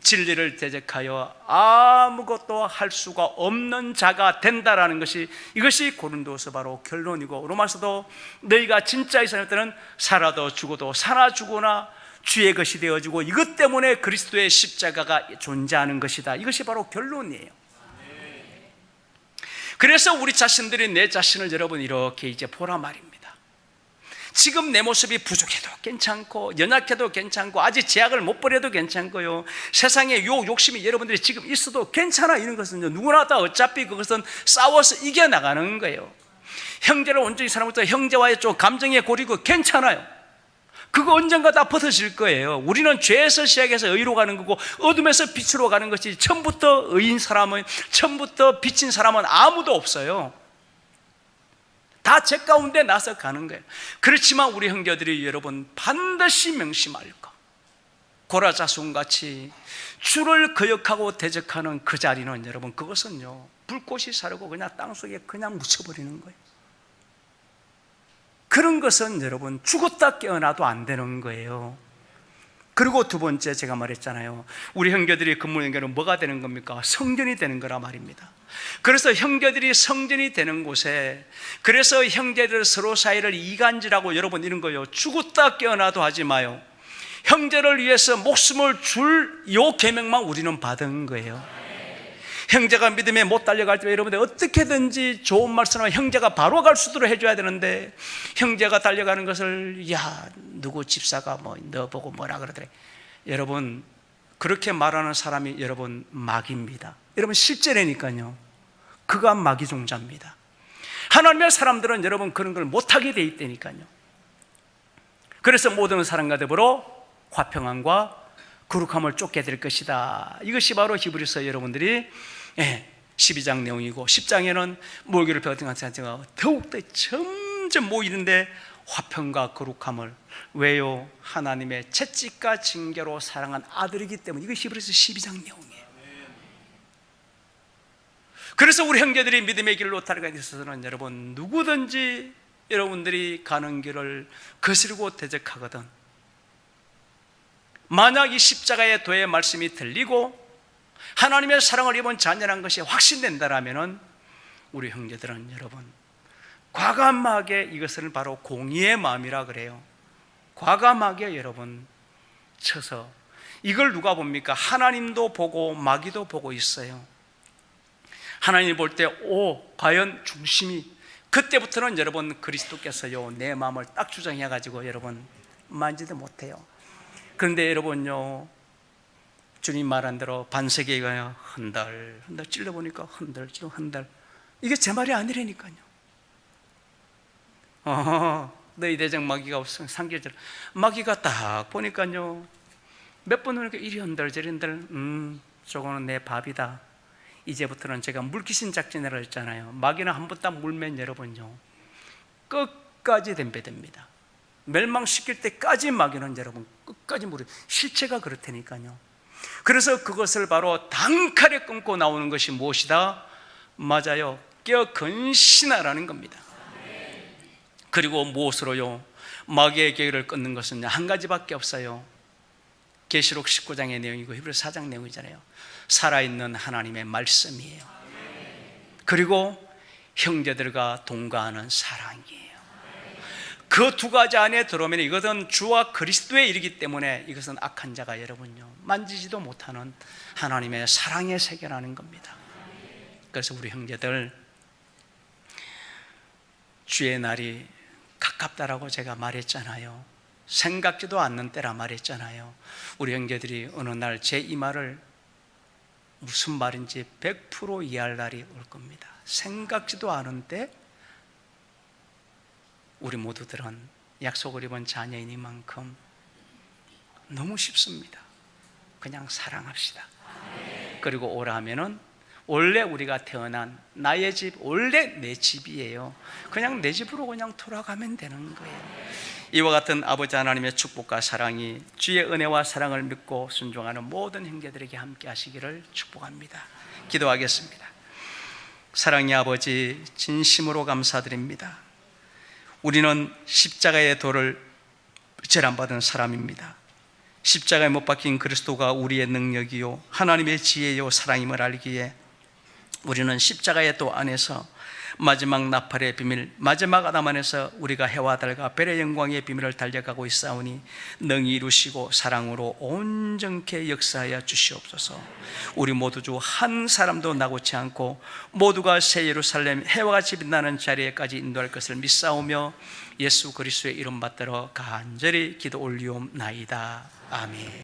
진리를 대적하여 아무것도 할 수가 없는 자가 된다라는 것이, 이것이 고린도서 바로 결론이고, 로마서도 너희가 진짜 이스라엘 때는 살아도 죽어도 사나 죽으나 주의 것이 되어지고 이것 때문에 그리스도의 십자가가 존재하는 것이다. 이것이 바로 결론이에요. 그래서 우리 자신들이 내 자신을 여러분 이렇게 이제 보라 말입니다. 지금 내 모습이 부족해도 괜찮고 연약해도 괜찮고 아직 제약을 못 버려도 괜찮고요, 세상에 욕심이 여러분들이 지금 있어도 괜찮아. 이런 것은 누구나 다 어차피 그것은 싸워서 이겨나가는 거예요. 형제를 온전히 사랑부터 형제와의 좀 감정의 고리고 괜찮아요. 그거 언젠가 다 벗어질 거예요. 우리는 죄에서 시작해서 의로 가는 거고 어둠에서 빛으로 가는 것이, 처음부터 의인 사람은, 처음부터 빛인 사람은 아무도 없어요. 다 제 가운데 나서 가는 거예요. 그렇지만 우리 형제들이 여러분 반드시 명심할 것, 고라자손같이 주를 거역하고 대적하는 그 자리는 여러분, 그것은요 불꽃이 사르고 그냥 땅속에 그냥 묻혀버리는 거예요. 그런 것은 여러분 죽었다 깨어나도 안 되는 거예요. 그리고 두 번째, 제가 말했잖아요, 우리 형제들이 근무 연결은 뭐가 되는 겁니까? 성전이 되는 거라 말입니다. 그래서 형제들이 성전이 되는 곳에, 그래서 형제들 서로 사이를 이간질하고, 여러분 이런 거요, 죽었다 깨어나도 하지 마요. 형제를 위해서 목숨을 줄 요 계명만 우리는 받은 거예요. 형제가 믿음에 못 달려갈 때 여러분들 어떻게든지 좋은 말씀을 형제가 바로 갈 수 있도록 해줘야 되는데, 형제가 달려가는 것을 야 누구 집사가 뭐 너 보고 뭐라 그러더래, 여러분 그렇게 말하는 사람이 여러분 마귀입니다. 여러분 실제라니까요, 그가 마귀 종자입니다. 하나님의 사람들은 여러분 그런 걸 못하게 돼 있다니까요. 그래서 모든 사람과 더불어 화평함과 거룩함을 쫓게 될 것이다. 이것이 바로 히브리서 여러분들이 12장 내용이고, 10장에는 모기를 배웠던 것 같아요. 더욱더 점점 모이는데 화평과 거룩함을, 왜요? 하나님의 채찍과 징계로 사랑한 아들이기 때문에. 이것이 히브리서 12장 내용이에요. 그래서 우리 형제들이 믿음의 길로 달려가게 있어서는 여러분 누구든지 여러분들이 가는 길을 거스르고 대적하거든, 만약 이 십자가의 도의 말씀이 들리고 하나님의 사랑을 입은 잔연한 것이 확신된다라면 우리 형제들은 여러분 과감하게, 이것을 바로 공의의 마음이라 그래요, 과감하게 여러분 쳐서, 이걸 누가 봅니까? 하나님도 보고 마귀도 보고 있어요. 하나님이 볼 때 과연 중심이, 그때부터는 여러분 그리스도께서요 내 마음을 딱 주장해가지고 여러분 만지도 못해요. 그런데 여러분요, 주님 말한 대로 반세기가 흔들 찔러보니까 흔들, 이게 제 말이 아니라니까요. 너희 대적 마귀가 없어. 상계절 마귀가 딱 보니까요, 몇 번 보니까 이리 흔들 저리 흔들, 저거는 내 밥이다. 이제부터는 제가 물귀신 작전이라고 했잖아요. 마귀는 한 번 딱 물면 여러분요 끝까지 덤벼듭니다. 멸망시킬 때까지 마귀는 여러분 끝까지 물어요. 실체가 그렇다니까요. 그래서 그것을 바로 단칼에 끊고 나오는 것이 무엇이다? 맞아요, 껴 근신하라는 겁니다. 그리고 무엇으로요? 마귀의 계획을 끊는 것은 한 가지밖에 없어요. 계시록 19장의 내용이고 히브리서 4장 내용이잖아요. 살아있는 하나님의 말씀이에요. 그리고 형제들과 동거하는 사랑이에요. 그 두 가지 안에 들어오면 이것은 주와 그리스도의 일이기 때문에 이것은 악한 자가 여러분요 만지지도 못하는 하나님의 사랑의 세계라는 겁니다. 그래서 우리 형제들, 주의 날이 가깝다라고 제가 말했잖아요. 생각지도 않는 때라 말했잖아요. 우리 형제들이 어느 날 제 이 말을 무슨 말인지 100% 이해할 날이 올 겁니다. 생각지도 않은 때 우리 모두들은 약속을 입은 자녀이니만큼 너무 쉽습니다. 그냥 사랑합시다. 그리고 오라 하면은 원래 우리가 태어난 나의 집, 원래 내 집이에요. 그냥 내 집으로 그냥 돌아가면 되는 거예요. 이와 같은 아버지 하나님의 축복과 사랑이 주의 은혜와 사랑을 믿고 순종하는 모든 형제들에게 함께 하시기를 축복합니다. 기도하겠습니다. 사랑의 아버지, 진심으로 감사드립니다. 우리는 십자가의 도를 제란받은 사람입니다. 십자가에 못 박힌 그리스도가 우리의 능력이요 하나님의 지혜요 사랑임을 알기에 우리는 십자가의 도 안에서 마지막 나팔의 비밀, 마지막 아담 안에서 우리가 해와 달과 별의 영광의 비밀을 달려가고 있사오니 능히 이루시고 사랑으로 온전케 역사하여 주시옵소서. 우리 모두 주 한 사람도 나고치 않고 모두가 새 예루살렘 해와 같이 빛나는 자리에까지 인도할 것을 믿사오며 예수 그리스도의 이름 받들어 간절히 기도 올리옵나이다. 아멘.